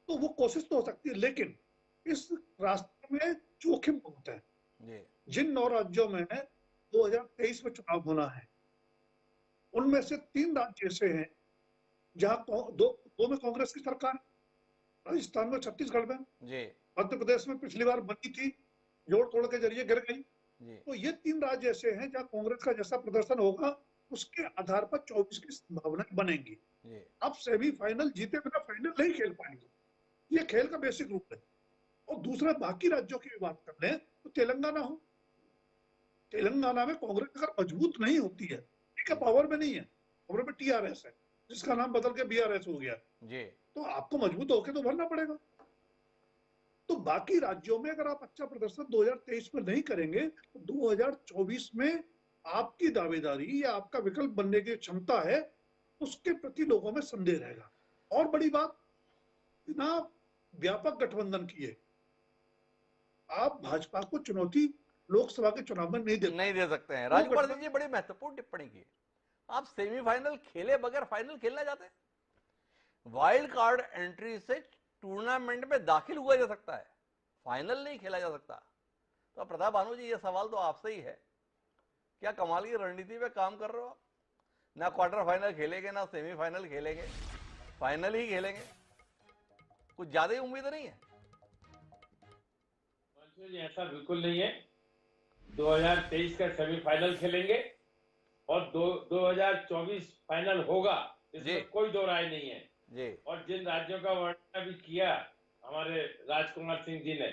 तो वो कोशिश तो हो सकती है, लेकिन इस रास्ते में जोखिम बहुत है। जी जिन 9 राज्यों में 2023 में चुनाव होना है, उनमें से 3 राज्य ऐसे हैं जहां दो में कांग्रेस की सरकार है, राजस्थान में, छत्तीसगढ़ में, जी मध्य प्रदेश में पिछली बार बनी थी, जोड़ तोड़ के जरिए गिर गई। जी तो ये 3 राज्य ऐसे हैं जहां कांग्रेस का जैसा प्रदर्शन होगा उसके आधार पर 24 की संभावनाएं बनेंगी। जी अब सेमीफाइनल जीते बिना फाइनल नहीं खेल पाएंगे, ये खेल का बेसिक रूप है। और दूसरा, बाकी राज्यों की बात कर लें तो तेलंगाना में कांग्रेस अगर मजबूत नहीं होती है, ठीक है, पावर में नहीं है, पावर में टीआरएस है, जिसका नाम बदल के बीआरएस हो गया, जी तो आपको मजबूत होकर तो भरना पड़ेगा। तो बाकी राज्यों में अगर आप अच्छा प्रदर्शन 2023 में नहीं करेंगे तो 2024 में आपकी दावेदारी या आपका विकल्प बनने की क्षमता है, उसके प्रति लोगों में संदेह रहेगा। और बड़ी बात, बिना व्यापक गठबंधन किए आप भाजपा को चुनौती लोकसभा के चुनाव में नहीं दे सकते हैं। राजकुमार सिंह जी, बड़ी महत्वपूर्ण टिप्पणी की। आप सेमीफाइनल खेले बगैर फाइनल खेलना चाहते हैं? वाइल्ड कार्ड एंट्री से टूर्नामेंट में दाखिल हुआ जा सकता है, फाइनल नहीं खेला जा सकता। तो प्रताप भानु जी, ये सवाल तो आपसे ही है, क्या कमाल की रणनीति पे काम कर रहे हो आप? ना क्वार्टर फाइनल खेलेंगे, ना सेमीफाइनल खेलेंगे, फाइनल ही खेलेंगे। कुछ ज्यादा ही उम्मीद नहीं है? जी ऐसा बिल्कुल नहीं है। 2023 का सेमीफाइनल खेलेंगे और 2024 फाइनल होगा, इसमें कोई दो राय नहीं है जी। और जिन राज्यों का वर्णन अभी किया हमारे राजकुमार सिंह जी ने,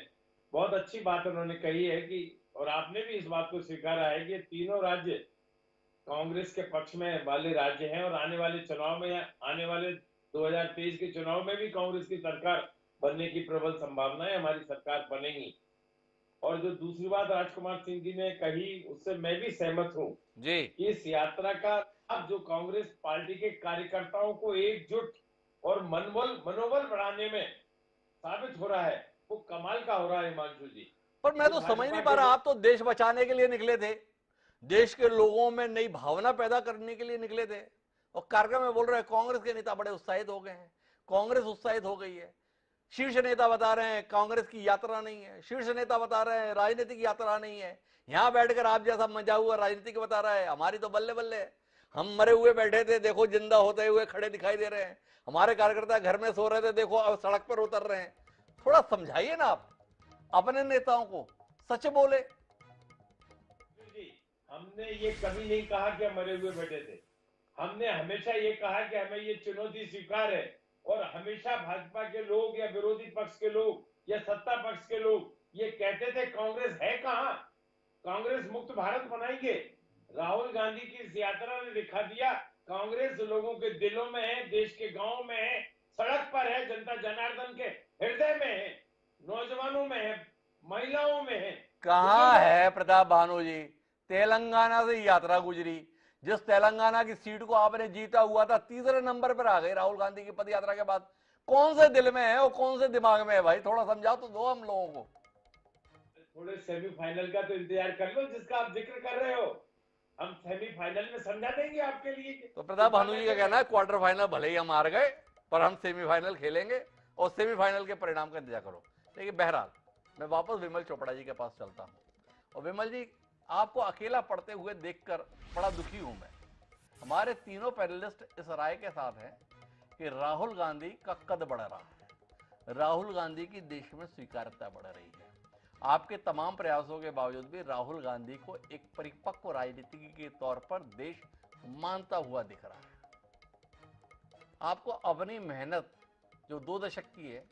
बहुत अच्छी बात उन्होंने कही है कि, और आपने भी इस बात को स्वीकारा है कि तीनों राज्य कांग्रेस के पक्ष में वाले राज्य हैं और आने वाले चुनाव में, आने वाले 2023 के चुनाव में भी कांग्रेस की सरकार बनने की प्रबल संभावना है, हमारी सरकार बनेगी। और जो दूसरी बात राजकुमार सिंह जी ने कही उससे मैं भी सहमत हूँ जी। इस यात्रा का अब जो कांग्रेस पार्टी के कार्यकर्ताओं को एकजुट और मनोबल बढ़ाने में साबित हो रहा है, वो कमाल का हो रहा है हिमांशु जी। पर मैं तो समझ नहीं पा रहा, आप तो देश बचाने के लिए निकले थे, देश के लोगों में नई भावना पैदा करने के लिए निकले थे, और कार्यक्रम में बोल रहे हैं कांग्रेस के नेता बड़े उत्साहित हो गए हैं, कांग्रेस उत्साहित हो गई है। शीर्ष नेता बता रहे हैं कांग्रेस की यात्रा नहीं है, शीर्ष नेता बता रहे हैं राजनीतिक यात्रा नहीं है। यहां बैठकर आप जैसा मजा हुआ राजनीतिक बता रहा है, हमारी तो बल्ले बल्ले, हम मरे हुए बैठे थे, देखो जिंदा होते हुए खड़े दिखाई दे रहे हैं। हमारे कार्यकर्ता घर में सो रहे थे, देखो अब सड़क पर उतर रहे हैं। थोड़ा समझाइए ना आप अपने नेताओं को, सच बोले। हमने ये कभी नहीं कहा कि हम मरे हुए बैठे थे, हमने हमेशा ये कहा कि हमें ये चुनौती स्वीकार है और हमेशा भाजपा के लोग या विरोधी पक्ष के लोग या सत्ता पक्ष के लोग ये कहते थे कांग्रेस है कहां, कांग्रेस मुक्त भारत बनाएंगे। राहुल गांधी की इस यात्रा ने दिखा दिया कांग्रेस लोगों के दिलों में है, देश के गांव में है, सड़क पर है, जनता जनार्दन के हृदय में है, नौजवानों में है, महिलाओं में है। कहां है प्रताप भानु जी? तेलंगाना से यात्रा गुजरी, जिस तेलंगाना की सीट को आपने जीता हुआ था, तीसरे नंबर पर आ गए राहुल गांधी की पद यात्रा के बाद। कौन से दिल में है और कौन से दिमाग में है भाई? थोड़ा समझा तो दो हम लोगों को। थोड़े सेमीफाइनल का तो इंतजार कर लो जिसका आप जिक्र कर रहे हो, हम सेमीफाइनल में समझा देंगे आपके लिए। तो प्रताप भानु जी का कहना है क्वार्टर फाइनल भले ही हम हार गए पर हम सेमीफाइनल खेलेंगे और सेमीफाइनल के परिणाम का इंतजार करो। लेकिन बहरहाल मैं वापस विमल चोपड़ा जी के पास चलता हूँ। और विमल जी, आपको अकेला पढ़ते हुए देखकर बड़ा दुखी हूं मैं। हमारे तीनों पैनलिस्ट इस राय के साथ हैं कि राहुल गांधी का कद बढ़ रहा है, राहुल गांधी की देश में स्वीकार्यता बढ़ रही है। आपके तमाम प्रयासों के बावजूद भी राहुल गांधी को एक परिपक्व राजनीतिज्ञ के तौर पर देश मानता हुआ दिख रहा है। आपको अपनी मेहनत जो 2 दशक की है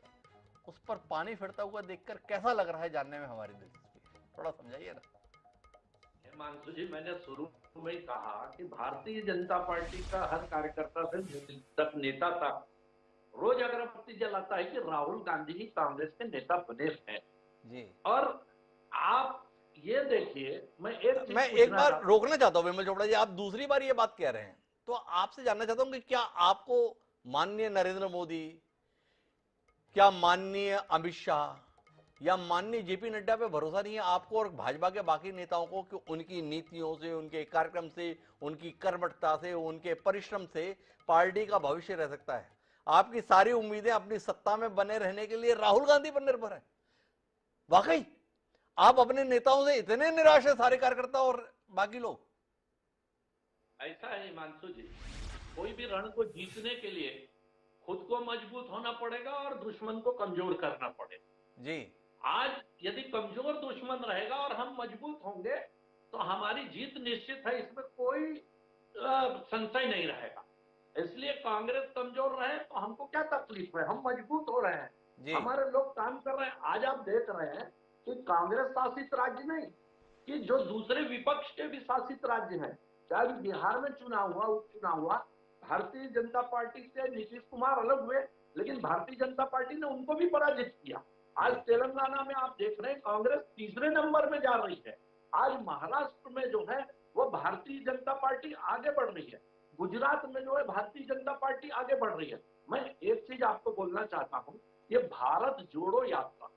उस पर पानी फिरता हुआ देखकर कैसा लग रहा है, जानने में हमारी दिलचस्पी है। थोड़ा समझाइए ना। हिमांशु जी, मैंने शुरू में ही कहा कि भारतीय जनता पार्टी का हर कार्यकर्ता से तक नेता तक रोज अगरबत्ती जलाता है कि राहुल गांधी ही कांग्रेस के नेता बने हैं जी। और आप ये देखिए, मैं एक बार रोकना चाहता हूं विमल चोपड़ा जी, आप दूसरी बार ये बात कह रहे हैं, तो आपसे जानना चाहता हूं कि क्या आपको माननीय नरेंद्र मोदी क्या माननीय अमित शाह या माननीय जेपी नड्डा पे भरोसा नहीं है आपको और भाजपा के बाकी नेताओं को कि उनकी नीतियों से, उनके कार्यक्रम से, उनकी कर्मठता से, उनके परिश्रम से पार्टी का भविष्य रह सकता है? आपकी सारी उम्मीदें अपनी सत्ता में बने रहने के लिए राहुल गांधी पर निर्भर है। वाकई आप अपने नेताओं से इतने निराश है, सारे कार्यकर्ता और बाकी लोग? ऐसा है हिमांशु जी, कोई भी रण को जीतने के लिए खुद को मजबूत होना पड़ेगा और दुश्मन को कमजोर करना पड़ेगा जी। आज यदि कमजोर दुश्मन रहेगा और हम मजबूत होंगे तो हमारी जीत निश्चित है, इसमें कोई संशय नहीं रहेगा। इसलिए कांग्रेस कमजोर रहे तो हमको क्या तकलीफ है, हम मजबूत हो रहे हैं, हमारे लोग काम कर रहे हैं। आज आप देख रहे हैं कि कांग्रेस शासित राज्य नहीं, कि जो दूसरे विपक्ष के भी शासित राज्य हैं, चाहे बिहार में चुनाव हुआ, उपचुनाव हुआ, भारतीय जनता पार्टी से नीतीश कुमार अलग हुए, लेकिन भारतीय जनता पार्टी ने उनको भी पराजित किया। आज तेलंगाना में आप देख रहे हैं कांग्रेस तीसरे नंबर में जा रही है। आज महाराष्ट्र में जो है वो भारतीय जनता पार्टी आगे बढ़ रही है। गुजरात में जो है भारतीय जनता पार्टी आगे बढ़ रही है। मैं एक चीज आपको बोलना चाहता हूं, ये भारत जोड़ो यात्रा,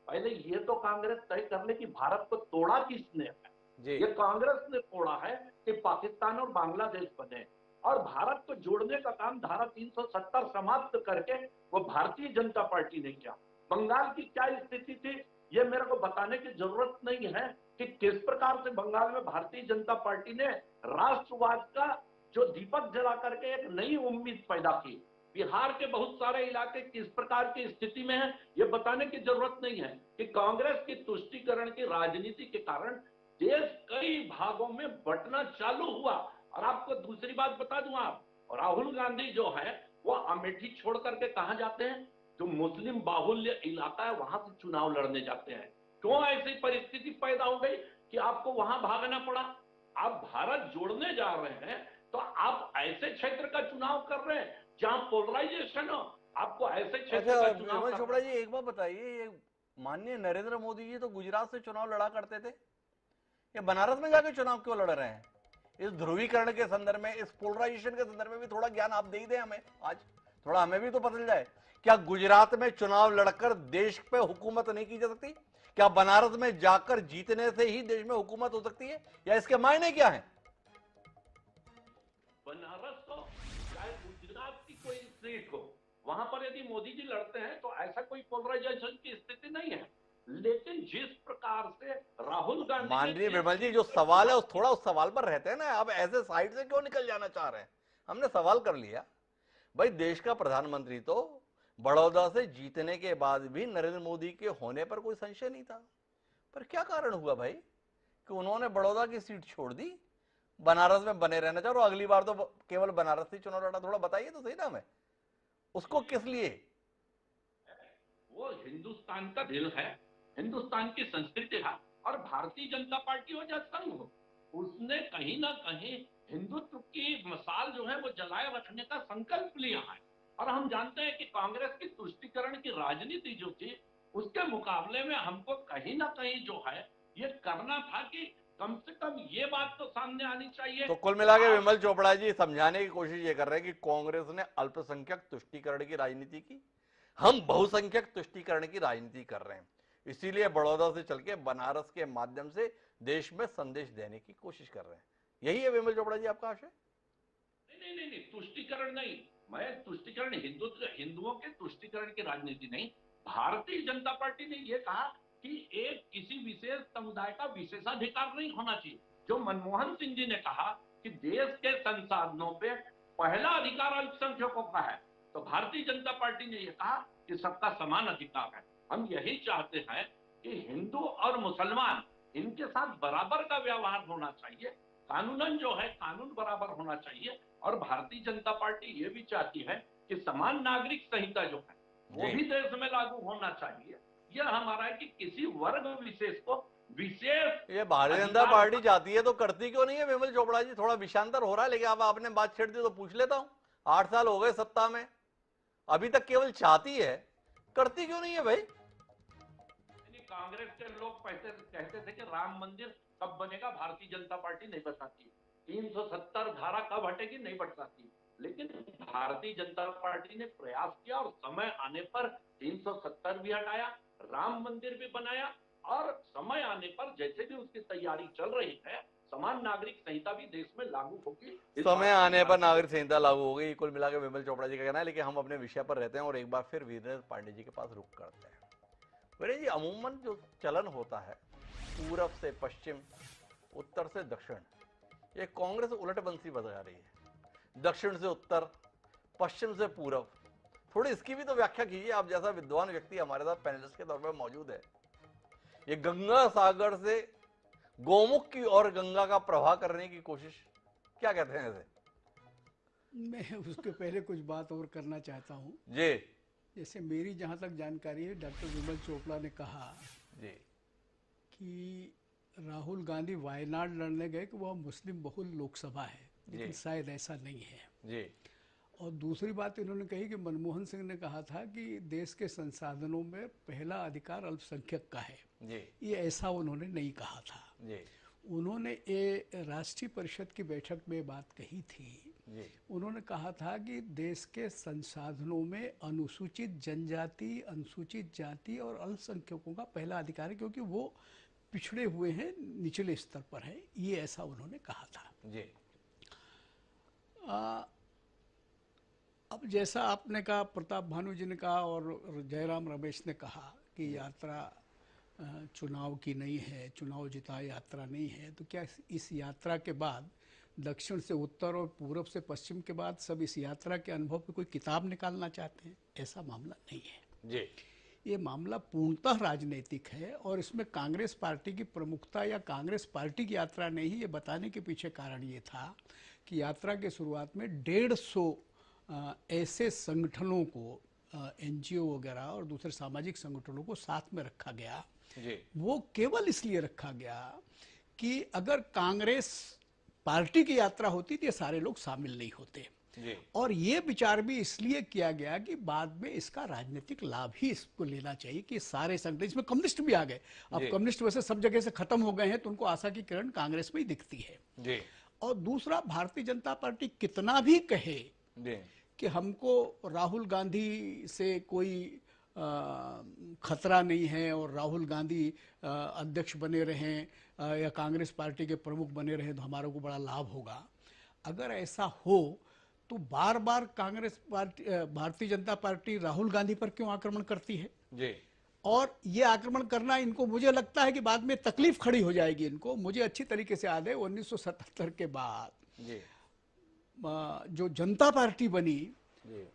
पहले ये तो कांग्रेस तय कर ले कि भारत को तोड़ा किसने है। ये कांग्रेस ने तोड़ा है कि पाकिस्तान और बांग्लादेश बने, और भारत को जोड़ने का काम धारा 370 समाप्त करके वो भारतीय जनता पार्टी ने किया। बंगाल की क्या स्थिति थी ये मेरे को बताने की जरूरत नहीं है कि किस प्रकार से बंगाल में भारतीय जनता पार्टी ने राष्ट्रवाद का जो दीपक जला करके एक नई उम्मीद पैदा की। बिहार के बहुत सारे इलाके किस प्रकार की स्थिति में है ये बताने की जरूरत नहीं है कि कांग्रेस की तुष्टीकरण की राजनीति के कारण देश कई भागों में बंटना चालू हुआ। और आपको दूसरी बात बता दूं, आप राहुल गांधी जो है वो अमेठी छोड़ करके कहां जाते हैं, जो मुस्लिम बाहुल्य इलाका है वहां से चुनाव लड़ने जाते हैं। क्यों ऐसी परिस्थिति पैदा हो गई कि आपको वहां भागना पड़ा? आप भारत जोड़ने जा रहे हैं तो आप ऐसे क्षेत्र का चुनाव कर रहे हैं जहां पोलराइजेशन हो, आपको ऐसे क्षेत्र का चुनाव विमल चोपड़ा जी एक बात बताइए, ये माननीय नरेंद्र मोदी जी तो गुजरात से चुनाव लड़ा करते थे, ये बनारस में जाकर चुनाव क्यों लड़ रहे हैं? इस ध्रुवीकरण के संदर्भ में, इस पोलराइजेशन के संदर्भ में भी थोड़ा ज्ञान आप दे ही दें हमें, आज थोड़ा हमें भी तो पता चल जाए। क्या गुजरात में चुनाव लड़कर देश पे हुकूमत नहीं की जा सकती? क्या बनारस में जाकर जीतने से ही देश में हुकूमत हो सकती है, या इसके मायने क्या है? बनारस हो चाहे गुजरात की कोई सीट हो, वहां पर यदि मोदी जी लड़ते हैं तो ऐसा कोई पोलराइजेशन की स्थिति नहीं है। लेकिन जिस प्रकार से राहुल गांधी, माननीय विमल जी जो सवाल है उस थोड़ा उस सवाल पर रहते हैं ना, आप ऐसे साइड से क्यों निकल जाना चाह रहे हैं? हमने सवाल कर लिया भाई, देश का प्रधानमंत्री तो बड़ौदा से जीतने के बाद भी नरेंद्र मोदी के होने पर कोई संशय नहीं था, पर क्या कारण हुआ भाई कि उन्होंने बड़ौदा की सीट छोड़ दी, बनारस में बने रहना चाह, और अगली बार तो केवल बनारस से चुनाव लड़ा? थोड़ा बताइए तो सही ना हमें, उसको किस लिए? वो हिंदुस्तान का दिल है, हिंदुस्तान की संस्कृति है, और भारतीय जनता पार्टी हो या संघ हो, उसने कहीं ना कहीं हिंदुत्व की मसाल जो है वो जलाए रखने का संकल्प लिया है। और हम जानते हैं कि कांग्रेस की तुष्टीकरण की राजनीति जो थी उसके मुकाबले में हमको कहीं ना कहीं जो है ये करना था कि कम से कम ये बात तो सामने आनी चाहिए। तो कुल मिला के विमल चोपड़ा जी समझाने की कोशिश ये कर रहे हैं कि कांग्रेस ने अल्पसंख्यक तुष्टीकरण की राजनीति की, हम बहुसंख्यक तुष्टीकरण की राजनीति कर रहे हैं, इसीलिए बड़ौदा से चल के बनारस के माध्यम से देश में संदेश देने की कोशिश कर रहे हैं। यही है विमल चोपड़ा जी आपका आशय? नहीं, तुष्टीकरण नहीं, मैं तुष्टीकरण हिंदुओं के तुष्टीकरण की राजनीति नहीं। भारतीय जनता पार्टी ने यह कहा कि एक किसी विशेष समुदाय का विशेषाधिकार नहीं होना चाहिए। जो मनमोहन सिंह जी ने कहा कि देश के संसाधनों पे पहला अधिकार अल्पसंख्यकों का है, तो भारतीय जनता पार्टी ने यह कहा कि सबका समान अधिकार है। हम यही चाहते हैं कि हिंदू और मुसलमान इनके साथ बराबर का व्यवहार होना चाहिए, कानूनन जो है कानून बराबर होना चाहिए। और भारतीय जनता पार्टी ये भी चाहती है कि समान नागरिक संहिता जो है वो भी देश में लागू होना चाहिए। यह हमारा है कि किसी वर्ग विशेष को विशेष, ये भारतीय जनता पार्टी चाहती है तो करती क्यों नहीं है विमल चोपड़ा जी? थोड़ा विषांतर हो रहा है, लेकिन अब आपने बात छेड़ दी तो पूछ लेता हूं, 8 साल हो गए सत्ता में, अभी तक केवल चाहती है, करती क्यों नहीं है भाई? कांग्रेस के लोग कहते थे कि राम मंदिर कब बनेगा भारतीय जनता पार्टी नहीं बताती, 370 धारा कब हटेगी नहीं बताती, लेकिन भारतीय जनता पार्टी ने प्रयास किया और समय आने पर 370 भी हटाया, राम मंदिर भी बनाया और समय आने पर जैसे भी उसकी तैयारी चल रही है, समान नागरिक संहिता भी देश में लागू होगी। समय आने पर नागरिक संहिता लागू हो गई, कुल मिलाकर विमल चोपड़ा जी का कहना है। लेकिन हम अपने विषय पर रहते हैं और एक बार फिर वीरेंद्र पांडे जी के पास रुख करते हैं। वीरेंद्र जी, अमूमन जो चलन होता है पूरब से पश्चिम, उत्तर से दक्षिण, ये कांग्रेस उलट बंसी बजा रही है। दक्षिण से उत्तर, पश्चिम से पूरब। थोड़ी इसकी भी तो व्याख्या कीजिए, आप जैसा विद्वान व्यक्ति हमारे साथ पैनलिस्ट के तौर पर मौजूद है। ये गंगा सागर से गोमुख की ओर गंगा का प्रवाह करने की कोशिश, क्या कहते हैं इसे? मैं उसके पहले कुछ बात और करना चाहता हूँ जी। जैसे मेरी जहाँ तक जानकारी है, डॉक्टर विमल चोपड़ा ने कहा जी कि राहुल गांधी वायनाड लड़ने गए कि वह मुस्लिम बहुल लोकसभा है, लेकिन शायद ऐसा नहीं है जी। और दूसरी बात इन्होंने कही कि मनमोहन सिंह ने कहा था कि देश के संसाधनों में पहला अधिकार अल्पसंख्यक का है जी ये ऐसा उन्होंने नहीं कहा था। जी उन्होंने ये राष्ट्रीय परिषद की बैठक में बात कही थी। जी उन्होंने कहा था कि देश के संसाधनों में अनुसूचित जनजाति, अनुसूचित जाति और अल्पसंख्यकों का पहला अधिकार है, क्योंकि वो पिछड़े हुए हैं, निचले स्तर पर हैं, ये ऐसा उन्होंने कहा था। जी। अब जैसा आपने कहा, प्रताप भानु जी ने कहा और जयराम रमेश ने कहा कि यात्रा चुनाव की नहीं है, चुनाव जिता यात्रा नहीं है, तो क्या इस यात्रा के बाद दक्षिण से उत्तर और पूरब से पश्चिम के बाद सब इस यात्रा के अनुभव पे कोई किताब निकालना चाहते हैं? ऐसा मामला नहीं है जी। ये मामला पूर्णतः राजनीतिक है और इसमें कांग्रेस पार्टी की प्रमुखता या कांग्रेस पार्टी की यात्रा नहीं, ये बताने के पीछे कारण ये था कि यात्रा के शुरुआत में 150 ऐसे संगठनों को, एनजीओ वगैरह और दूसरे सामाजिक संगठनों को साथ में रखा गया। जी। वो केवल इसलिए रखा गया कि अगर कांग्रेस पार्टी की यात्रा होती तो ये सारे लोग शामिल नहीं होते। जी। और ये विचार भी इसलिए किया गया कि बाद में इसका राजनीतिक लाभ ही इसको लेना चाहिए कि सारे संगठन, इसमें कम्युनिस्ट भी आ गए। अब कम्युनिस्ट वैसे सब जगह से खत्म हो गए हैं, तो उनको आशा की किरण कांग्रेस में ही दिखती है। जी। और दूसरा, भारतीय जनता पार्टी कितना भी कहे जी। कि हमको राहुल गांधी से कोई खतरा नहीं है और राहुल गांधी अध्यक्ष बने रहें या कांग्रेस पार्टी के प्रमुख बने रहें तो हमारे को बड़ा लाभ होगा, अगर ऐसा हो तो बार बार कांग्रेस पार्टी, भारतीय जनता पार्टी राहुल गांधी पर क्यों आक्रमण करती है? जी। और ये आक्रमण करना इनको, मुझे लगता है कि बाद में तकलीफ खड़ी हो जाएगी इनको। मुझे अच्छी तरीके से याद है 1977 के बाद जी। जो जनता पार्टी बनी,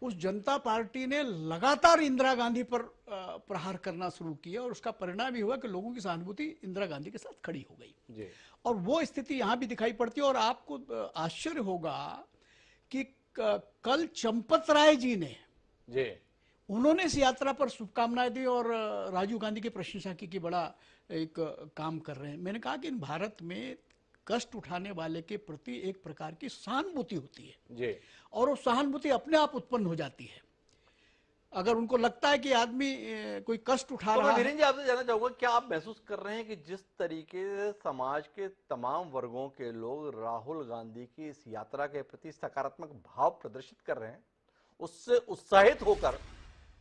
उस जनता पार्टी ने लगातार इंदिरा गांधी पर प्रहार करना शुरू किया और उसका परिणाम ये हुआ कि लोगों की सहानुभूति इंदिरा गांधी के साथ खड़ी हो गई। जी। और वो स्थिति यहां भी दिखाई पड़ती है। और आपको आश्चर्य होगा कि कल चंपत राय जी ने, उन्होंने इस यात्रा पर शुभकामनाएं दी और राजीव गांधी की प्रशंसा की कि बड़ा एक काम कर रहे हैं। मैंने कहा कि भारत में कष्ट उठाने वाले के प्रति एक प्रकार की सहानुभूति होती है जी। और वो सहानुभूति अपने आप उत्पन्न हो जाती है। अगर उनको लगता है कि आदमी कोई कष्ट उठा रहा है। वीरेंद्र जी, आपसे जानना चाहूंगा, क्या आप महसूस कर रहे हैं कि जिस तरीके से समाज के तमाम वर्गों के लोग राहुल गांधी की इस यात्रा के प्रति सकारात्मक भाव प्रदर्शित कर रहे हैं, उससे उत्साहित होकर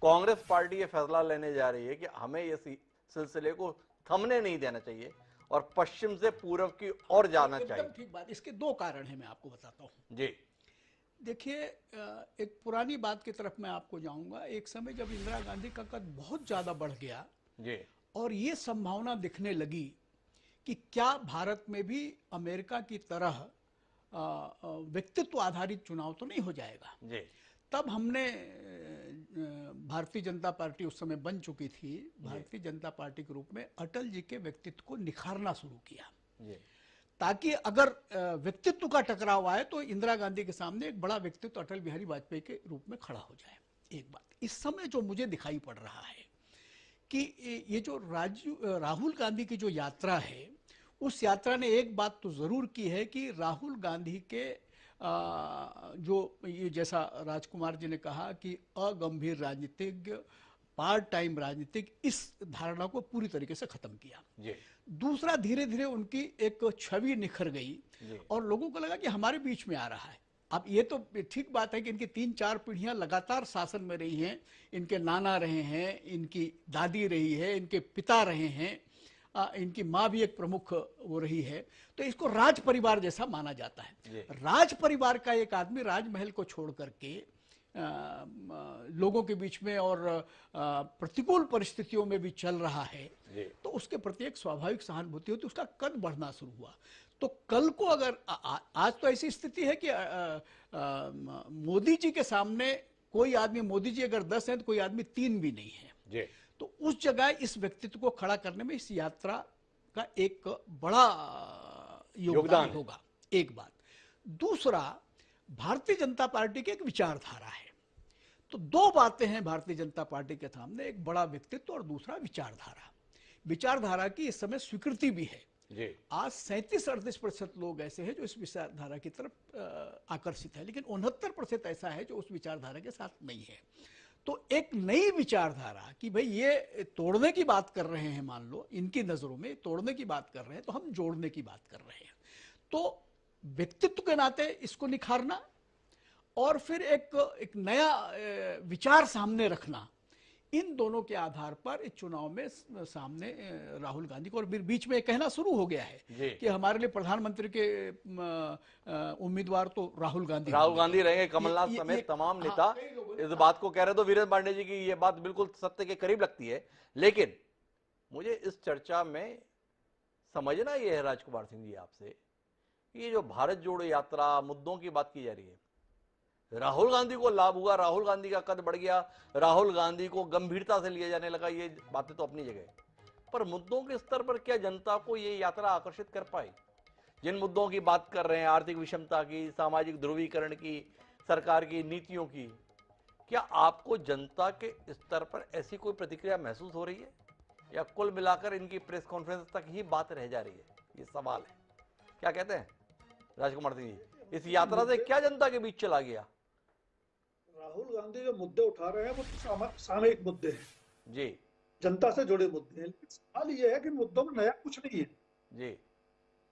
कांग्रेस पार्टी ये फैसला लेने जा रही है कि हमें इस सिलसिले को थमने नहीं देना चाहिए और पश्चिम से पूर्व की ओर जाना चाहिए? एकदम ठीक बात। इसके दो कारण हैं, मैं आपको बताता हूँ। जी। देखिए, एक पुरानी बात की तरफ मैं आपको जाऊंगा। एक समय जब इंदिरा गांधी का कद बहुत ज्यादा बढ़ गया जी। और ये संभावना दिखने लगी कि क्या भारत में भी अमेरिका की तरह व्यक्तित्व आधारित चुनाव तो नहीं हो जाएगा। जी। तब हमने, भारतीय जनता पार्टी उस समय बन चुकी थी, भारतीय जनता पार्टी के रूप में अटल जी के व्यक्तित्व को निखारना शुरू किया जी। ताकि अगर व्यक्तित्व का टकराव आए तो इंदिरा गांधी के सामने एक बड़ा व्यक्तित्व अटल बिहारी वाजपेयी के रूप में खड़ा हो जाए। एक बात इस समय जो मुझे दिखाई पड़ रहा है कि ये जो राहुल गांधी की जो यात्रा है, उस यात्रा ने एक बात तो जरूर की है कि राहुल गांधी के जो ये, जैसा राजकुमार जी ने कहा कि अगंभीर राजनीतिज्ञ, पार्ट टाइम राजनीतिक, इस धारणा को पूरी तरीके से खत्म किया। जी। दूसरा, धीरे धीरे उनकी एक छवि निखर गई और लोगों को लगा कि हमारे बीच में आ रहा है। अब ये तो ठीक बात है कि इनकी 3-4 पीढ़ियां लगातार शासन में रही हैं, इनके नाना रहे हैं, इनकी दादी रही है, इनके पिता रहे हैं, इनकी माँ भी एक प्रमुख वो रही है, तो इसको राज परिवार जैसा माना जाता है। राज परिवार का एक आदमी राजमहल को छोड़ करके लोगों के बीच में और प्रतिकूल परिस्थितियों में भी चल रहा है, तो उसके प्रति एक स्वाभाविक सहानुभूति होती है, उसका कद बढ़ना शुरू हुआ। तो कल को अगर आज तो ऐसी स्थिति है कि मोदी जी के सामने कोई आदमी, मोदी जी अगर 10 हैं तो कोई आदमी 3 भी नहीं है, तो उस जगह इस व्यक्तित्व को खड़ा करने में इस यात्रा का एक बड़ा योगदान होगा, एक बात। दूसरा, भारतीय जनता पार्टी की एक विचारधारा है, तो 2 बातें हैं भारतीय जनता पार्टी के सामने, एक बड़ा व्यक्तित्व और दूसरा विचारधारा। विचारधारा की इस समय स्वीकृति भी है। आज 37-38% लोग ऐसे हैं जो इस विचारधारा की तरफ आकर्षित है, लेकिन 69% ऐसा है जो उस विचारधारा के साथ नहीं है। तो एक नई विचारधारा कि भाई ये तोड़ने की बात कर रहे हैं, मान लो इनकी नजरों में तोड़ने की बात कर रहे हैं, तो हम जोड़ने की बात कर रहे हैं। तो व्यक्तित्व के नाते इसको निखारना और फिर एक नया विचार सामने रखना, इन दोनों के आधार पर इस चुनाव में सामने राहुल गांधी को, और बीच में कहना शुरू हो गया है कि हमारे लिए प्रधानमंत्री के उम्मीदवार तो राहुल गांधी रहेंगे। कमलनाथ समेत तमाम नेता इस बात को कह रहे, तो वीरेंद्र पांडे जी की ये बात बिल्कुल सत्य के करीब लगती है। लेकिन मुझे इस चर्चा में समझना यह है राजकुमार सिंह जी आपसे, ये जो भारत जोड़ो यात्रा मुद्दों की बात की जा रही है, राहुल गांधी को लाभ हुआ, राहुल गांधी का कद बढ़ गया, राहुल गांधी को गंभीरता से लिया जाने लगा, ये बातें तो अपनी जगह, पर मुद्दों के स्तर पर क्या जनता को ये यात्रा आकर्षित कर पाई? जिन मुद्दों की बात कर रहे हैं, आर्थिक विषमता की, सामाजिक ध्रुवीकरण की, सरकार की नीतियों की, क्या आपको जनता के स्तर पर ऐसी कोई प्रतिक्रिया महसूस हो रही है, या कुल मिलाकर इनकी प्रेस कॉन्फ्रेंस तक ही बात रह जा रही है? ये सवाल है। क्या कहते हैं राजकुमार सिंह जी, इस यात्रा से क्या जनता के बीच चला गया? राहुल गांधी जो मुद्दे उठा रहे हैं वो सामयिक मुद्दे हैं जी, जनता से जुड़े मुद्दे हैं, लेकिन सवाल ये है कि मुद्दों में नया कुछ नहीं है जी।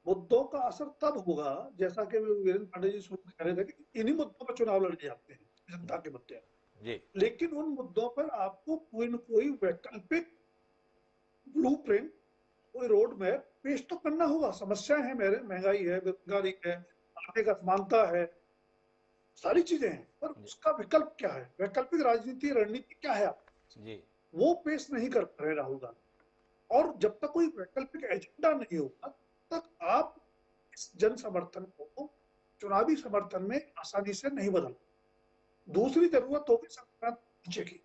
मुद्दों का असर तब होगा, जैसा कि वीरेंद्र पांडे जी शुरू में कह रहे थे कि इन्हीं मुद्दों पर चुनाव लड़े जाते हैं, जनता के मुद्दे जी। लेकिन उन मुद्दों पर आपको कोई न कोई वैकल्पिक ब्लूप्रिंट, कोई रोड मैप पेश तो करना होगा। समस्याएं हैं, मेरे महंगाई है, बेरोजगारी है, आर्थिक असमानता है, सारी चीजें हैं, पर उसका विकल्प क्या है, वैकल्पिक राजनीति रणनीति क्या है जी, वो पेश नहीं कर पा रहे राहुल गांधी। और जब तक कोई वैकल्पिक एजेंडा नहीं होगा तक आप इस जन समर्थन को चुनावी समर्थन में आसानी से नहीं बदल। दूसरी जरूरत होगी संक्रांत ढांचे की,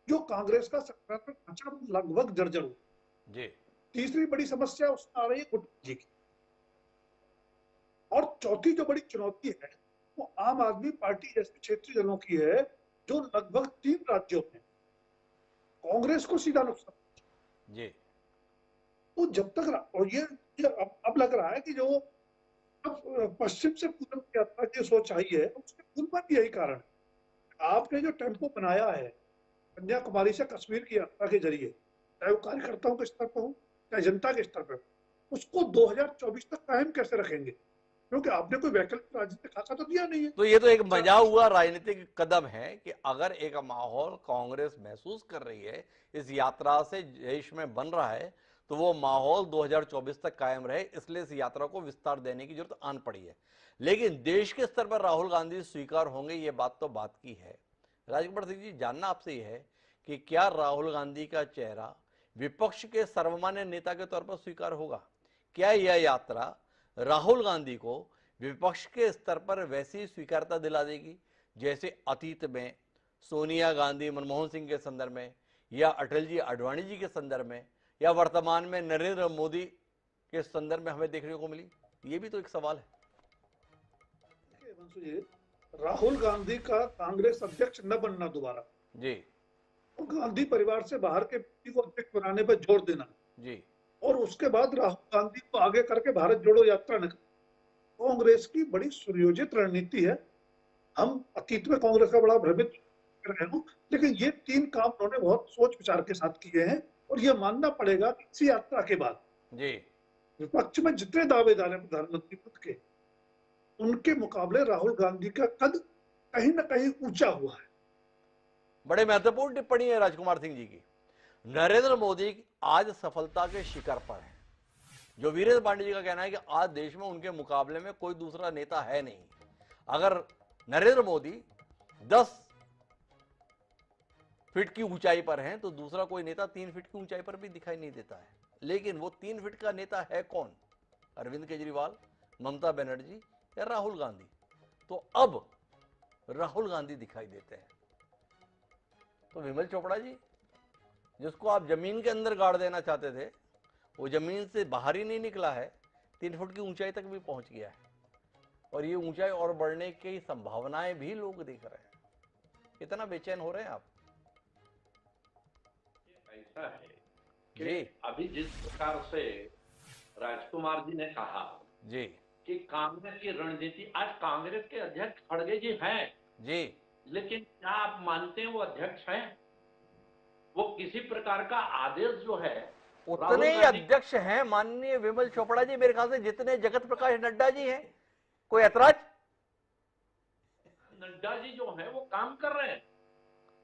जो कांग्रेस का संक्रांत ढांचा लगभग जर्जर हो जी। तीसरी बड़ी समस्या उसमें आ रही है गुटबाजी की, और चौथी जो बड़ी चुनौती है वो आम आदमी पार्टी जैसे क्षेत्रीय दलों की है, जो लगभग 3 राज्यों में कांग्रेस को सीधा नुकसान जी। तो जब तक, और ये अब लग रहा है कि जो पश्चिम से पूर्व की यात्रा की सोच आई है, उसके मूल पर भी यही कारण है। आपने जो टेम्पो बनाया है कन्याकुमारी से कश्मीर की यात्रा के जरिए, चाहे वो कार्यकर्ताओं के स्तर पर हो चाहे जनता के स्तर पर, उसको 2024 तक कायम कैसे रखेंगे? क्योंकि आपने कोई वैकल्पिक राजनीतिक खाका तो दिया नहीं है। तो ये तो एक मजा हुआ राजनीतिक कदम है कि अगर एक माहौल कांग्रेस महसूस कर रही है इस यात्रा से देश में बन रहा है, तो वो माहौल 2024 तक कायम रहे, इसलिए इस यात्रा को विस्तार देने की जरूरत आन पड़ी है। लेकिन देश के स्तर पर राहुल गांधी स्वीकार होंगे, ये बात तो बात की है। राजकुमार सिंह जी, जानना आपसे यह है कि क्या राहुल गांधी का चेहरा विपक्ष के सर्वमान्य नेता के तौर पर स्वीकार होगा? क्या यह यात्रा राहुल गांधी को विपक्ष के स्तर पर वैसी स्वीकारता दिला देगी जैसे अतीत में सोनिया गांधी मनमोहन सिंह के संदर्भ में, या अटल जी आडवाणी जी के संदर्भ में, या वर्तमान में नरेंद्र मोदी के संदर्भ में हमें देखने को मिली? ये भी तो एक सवाल है। राहुल गांधी का कांग्रेस अध्यक्ष न बनना दोबारा जी, तो गांधी परिवार से बाहर के व्यक्ति को अध्यक्ष बनाने पर जोर देना जी, और उसके बाद राहुल गांधी को आगे करके भारत जोड़ो यात्रा निकल, कांग्रेस की बड़ी सुनियोजित रणनीति है। हम अतीत में कांग्रेस का बड़ा भ्रमित कर रहे हो, लेकिन ये 3 काम उन्होंने बहुत सोच विचार के साथ किए हैं, और ये मानना पड़ेगा कि इसी यात्रा के बाद जी, विपक्ष में जितने दावेदार हैं प्रधानमंत्री पद के, उनके मुकाबले राहुल गांधी का कद कहीं ना कहीं ऊंचा हुआ है। बड़े महत्वपूर्ण टिप्पणी है राजकुमार सिंह जी की। नरेंद्र मोदी आज सफलता के शिखर पर है। जो वीरेंद्र पांडे जी का कहना है कि आज देश में उनके मुकाबले में कोई दूसरा नेता है नहीं। अगर नरेंद्र मोदी 10 फीट की ऊंचाई पर हैं तो दूसरा कोई नेता 3 फीट की ऊंचाई पर भी दिखाई नहीं देता है। लेकिन वो 3 फीट का नेता है कौन? अरविंद केजरीवाल, ममता बनर्जी या राहुल गांधी? तो अब राहुल गांधी दिखाई देते हैं। तो विमल चोपड़ा जी, जिसको आप जमीन के अंदर गाड़ देना चाहते थे, वो जमीन से बाहर ही नहीं निकला है, 3 फुट की ऊंचाई तक भी पहुंच गया है। और ये ऊंचाई और बढ़ने की संभावनाएं भी लोग देख रहे हैं। कितना बेचैन हो रहे हैं आप? ऐसा है जी कि अभी जिस प्रकार से राजकुमार जी ने कहा जी कि कांग्रेस की रणनीति, आज कांग्रेस के अध्यक्ष खड़गे जी हैं, जी, लेकिन क्या आप मानते हैं वो अध्यक्ष हैं? वो किसी प्रकार का आदेश जो है उतने ही अध्यक्ष हैं माननीय विमल चोपड़ा जी, मेरे ख्याल से जितने जगत प्रकाश नड्डा जी हैं। कोई ऐतराज? नड्डा जी जो है वो काम कर रहे हैं,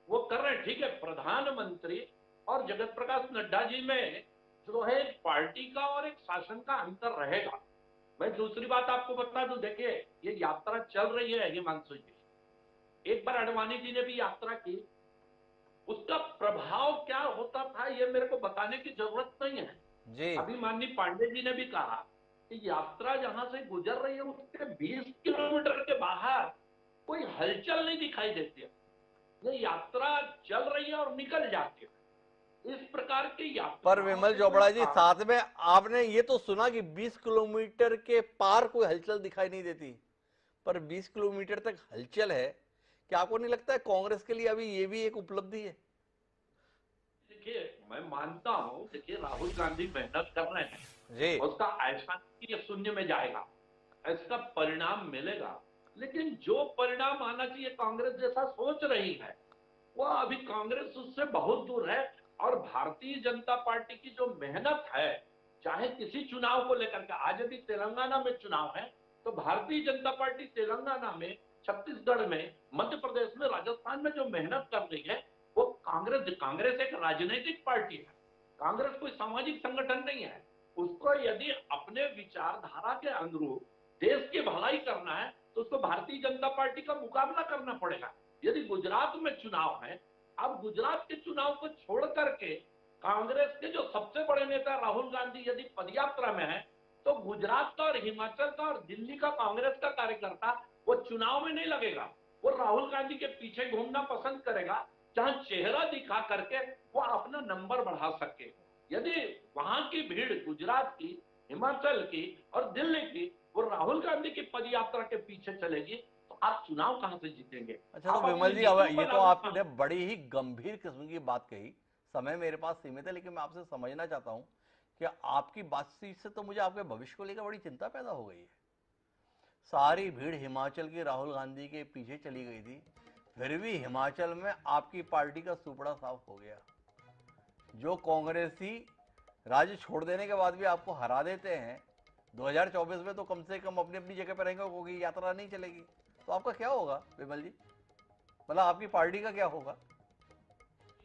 वो कर रहे हैं, ठीक है। प्रधानमंत्री और जगत प्रकाश नड्डा जी में जो है एक पार्टी का और एक शासन का अंतर रहेगा। मैं दूसरी बात आपको बता दूं, देखिए ये यात्रा चल रही है हिमांशु जी, एक बार अडवाणी जी ने भी यात्रा की, उसका प्रभाव क्या होता था ये मेरे को बताने की जरूरत नहीं है जी। अभी माननीय पांडे जी ने भी कहा कि यात्रा जहां से गुजर रही है उसके 20 किलोमीटर के बाहर कोई हलचल नहीं दिखाई देती है। ये यात्रा चल रही है और निकल जाती है। इस प्रकार की यात्रा पर विमल चोपड़ा जी, साथ में आपने ये तो सुना कि 20 किलोमीटर के पार कोई हलचल दिखाई नहीं देती, पर 20 किलोमीटर तक हलचल है। क्या आपको नहीं लगता है कांग्रेस के लिए अभी ये भी एक उपलब्धि है? देखिए मैं मानता हूं, देखिए राहुल गांधी मेहनत कर रहे हैं जी, उसका ऐसा नहीं कि ये शून्य में जाएगा, इसका परिणाम मिलेगा। लेकिन जो परिणाम आना चाहिए कांग्रेस जैसा सोच रही है वो अभी कांग्रेस उससे बहुत दूर है। और भारतीय जनता पार्टी की जो मेहनत है, चाहे किसी चुनाव को लेकर के, आज यदि तेलंगाना में चुनाव है तो भारतीय जनता पार्टी तेलंगाना में, छत्तीसगढ़ में, मध्य प्रदेश में, राजस्थान में जो मेहनत कर रही है वो कांग्रेस एक राजनीतिक पार्टी है। कांग्रेस कोई सामाजिक संगठन नहीं है। उसको यदि अपने विचारधारा के अनुरूप देश की भलाई करना है तो उसको भारतीय जनता पार्टी का मुकाबला करना पड़ेगा। यदि गुजरात में चुनाव है, अब गुजरात के चुनाव को छोड़ करके कांग्रेस के जो सबसे बड़े नेता राहुल गांधी यदि पदयात्रा में है तो गुजरात का और हिमाचल का और दिल्ली का कांग्रेस का कार्यकर्ता वो चुनाव में नहीं लगेगा, वो राहुल गांधी के पीछे घूमना पसंद करेगा जहां चेहरा दिखा करके वो अपना नंबर बढ़ा सके। यदि वहां की भीड़ गुजरात की, हिमाचल की और दिल्ली की वो राहुल गांधी की पदयात्रा के पीछे चलेगी तो आप चुनाव कहां से जीतेंगे? अच्छा। तो विमल जी, अब ये तो आपने बड़ी ही गंभीर किस्म की बात कही। समय मेरे पास सीमित है, लेकिन मैं आपसे समझना चाहता हूं कि आपकी बातचीत से तो मुझे आपके भविष्य को लेकर बड़ी चिंता पैदा हो गई है। सारी भीड़ हिमाचल की राहुल गांधी के पीछे चली गई थी, फिर भी हिमाचल में आपकी पार्टी का सुपड़ा साफ हो गया। जो कांग्रेसी राज्य छोड़ देने के बाद भी आपको हरा देते हैं, 2024 में तो कम से कम अपनी अपनी जगह पर रहेंगे, क्योंकि यात्रा नहीं चलेगी। तो आपका क्या होगा विमल जी? मतलब आपकी पार्टी का क्या होगा?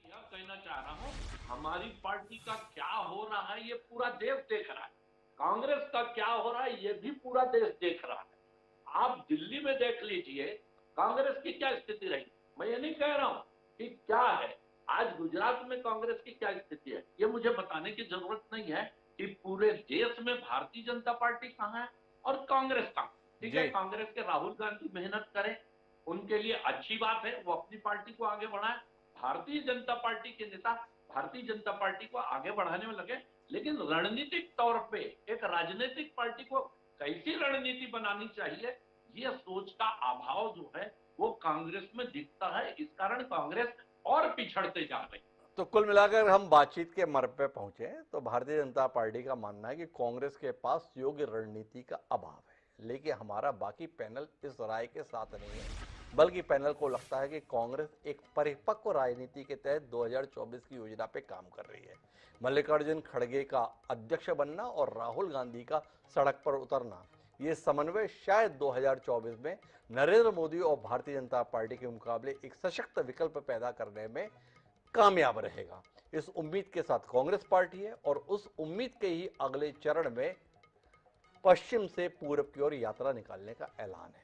यह कहना चाह रहा हूं, हमारी पार्टी का क्या हो रहा है ये पूरा देश देख रहा है, कांग्रेस का क्या हो रहा है ये भी पूरा देश देख रहा है। आप दिल्ली में देख लीजिए कांग्रेस की क्या स्थिति रही। मैं ये नहीं कह रहा हूं कि क्या है, आज गुजरात में कांग्रेस की क्या स्थिति है ये मुझे बताने की जरूरत नहीं है कि पूरे देश में भारतीय जनता पार्टी कहां है और कांग्रेस कहां। ठीक है, कांग्रेस के राहुल गांधी मेहनत करें, उनके लिए अच्छी बात है, वो अपनी पार्टी को आगे बढ़ाएं। भारतीय जनता पार्टी के नेता भारतीय जनता पार्टी को आगे बढ़ाने में लगे, लेकिन रणनीतिक तौर पे एक राजनीतिक पार्टी को कैसी रणनीति बनानी चाहिए ये सोच का अभाव जो है वो कांग्रेस में दिखता है। इस कारण कांग्रेस और पिछड़ते जा रही है। तो कुल मिलाकर हम बातचीत के मर्म पे पहुंचे तो भारतीय जनता पार्टी का मानना है कि कांग्रेस के पास योग्य रणनीति का अभाव है। लेकिन हमारा बाकी पैनल इस राय के साथ नहीं है, बल्कि पैनल को लगता है कि कांग्रेस एक परिपक्व राजनीति के तहत 2024 की योजना पे काम कर रही है। मल्लिकार्जुन खड़गे का अध्यक्ष बनना और राहुल गांधी का सड़क पर उतरना ये समन्वय शायद 2024 में नरेंद्र मोदी और भारतीय जनता पार्टी के मुकाबले एक सशक्त विकल्प पैदा करने में कामयाब रहेगा। इस उम्मीद के साथ कांग्रेस पार्टी है और उस उम्मीद के ही अगले चरण में पश्चिम से पूर्व की ओर यात्रा निकालने का ऐलान है।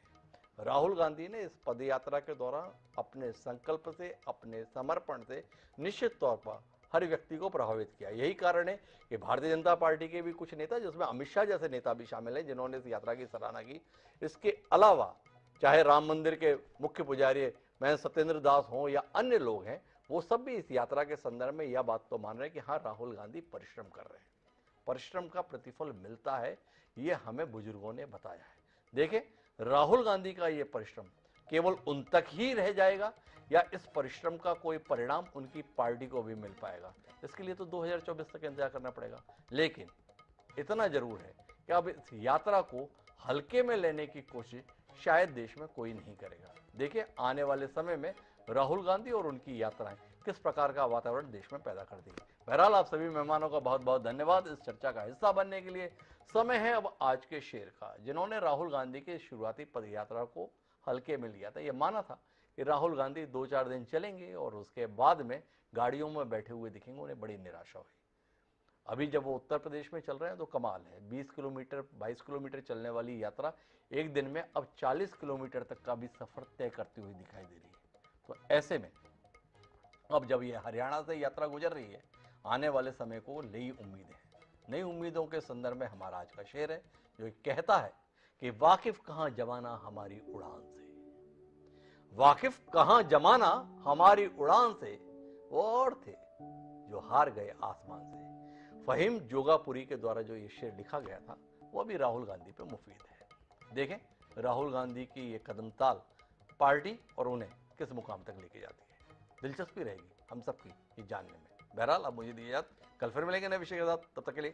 राहुल गांधी ने इस पद यात्रा के दौरान अपने संकल्प से, अपने समर्पण से निश्चित तौर पर हर व्यक्ति को प्रभावित किया। यही कारण है कि भारतीय जनता पार्टी के भी कुछ नेता, जिसमें अमित शाह जैसे नेता भी शामिल हैं, जिन्होंने इस यात्रा की सराहना की। इसके अलावा चाहे राम मंदिर के मुख्य पुजारी महंत सत्येंद्र दास हों या अन्य लोग हैं, वो सब भी इस यात्रा के संदर्भ में यह बात तो मान रहे हैं कि हाँ, राहुल गांधी परिश्रम कर रहे हैं, परिश्रम का प्रतिफल मिलता है, ये हमें बुजुर्गों ने बताया है। देखें, राहुल गांधी का ये परिश्रम केवल उन तक ही रह जाएगा या इस परिश्रम का कोई परिणाम उनकी पार्टी को भी मिल पाएगा, इसके लिए तो 2024 तक इंतजार करना पड़ेगा। लेकिन इतना जरूर है कि अब इस यात्रा को हल्के में लेने की कोशिश शायद देश में कोई नहीं करेगा। देखिए, आने वाले समय में राहुल गांधी और उनकी यात्राएं किस प्रकार का वातावरण देश में पैदा कर देगी। बहरहाल, आप सभी मेहमानों का बहुत बहुत धन्यवाद इस चर्चा का हिस्सा बनने के लिए। समय है अब आज के शेर का, जिन्होंने राहुल गांधी के शुरुआती पदयात्रा को हल्के में लिया था। यह माना था कि राहुल गांधी 2-4 दिन चलेंगे और उसके बाद में गाड़ियों में बैठे हुए दिखेंगे। उन्हें बड़ी निराशा हुई। अभी जब वो उत्तर प्रदेश में चल रहे हैं तो कमाल है, 20 किलोमीटर 22 किलोमीटर चलने वाली यात्रा एक दिन में अब 40 किलोमीटर तक का भी सफर तय करती हुई दिखाई दे रही है। तो ऐसे में अब जब ये हरियाणा से यात्रा गुजर रही है, आने वाले समय को नई उम्मीदें हैं। नई उम्मीदों के संदर्भ में हमारा आज का शेर है, जो कहता है कि वाकिफ कहां जमाना हमारी उड़ान से, वाकिफ कहां जमाना हमारी उड़ान से, वो और थे जो हार गए आसमान से। फहीम जोगापुरी के द्वारा जो ये शेर लिखा गया था, वो भी राहुल गांधी पे मुफीद है। देखें, राहुल गांधी की ये कदमताल पार्टी और उन्हें किस मुकाम तक लेके जाती है। दिलचस्पी रहेगी हम सबकी ये जानने में। बहरहाल, अब मुझे दीजिए इजाजत, कल फिर मिलेंगे नए विषय के साथ। तब तक के लिए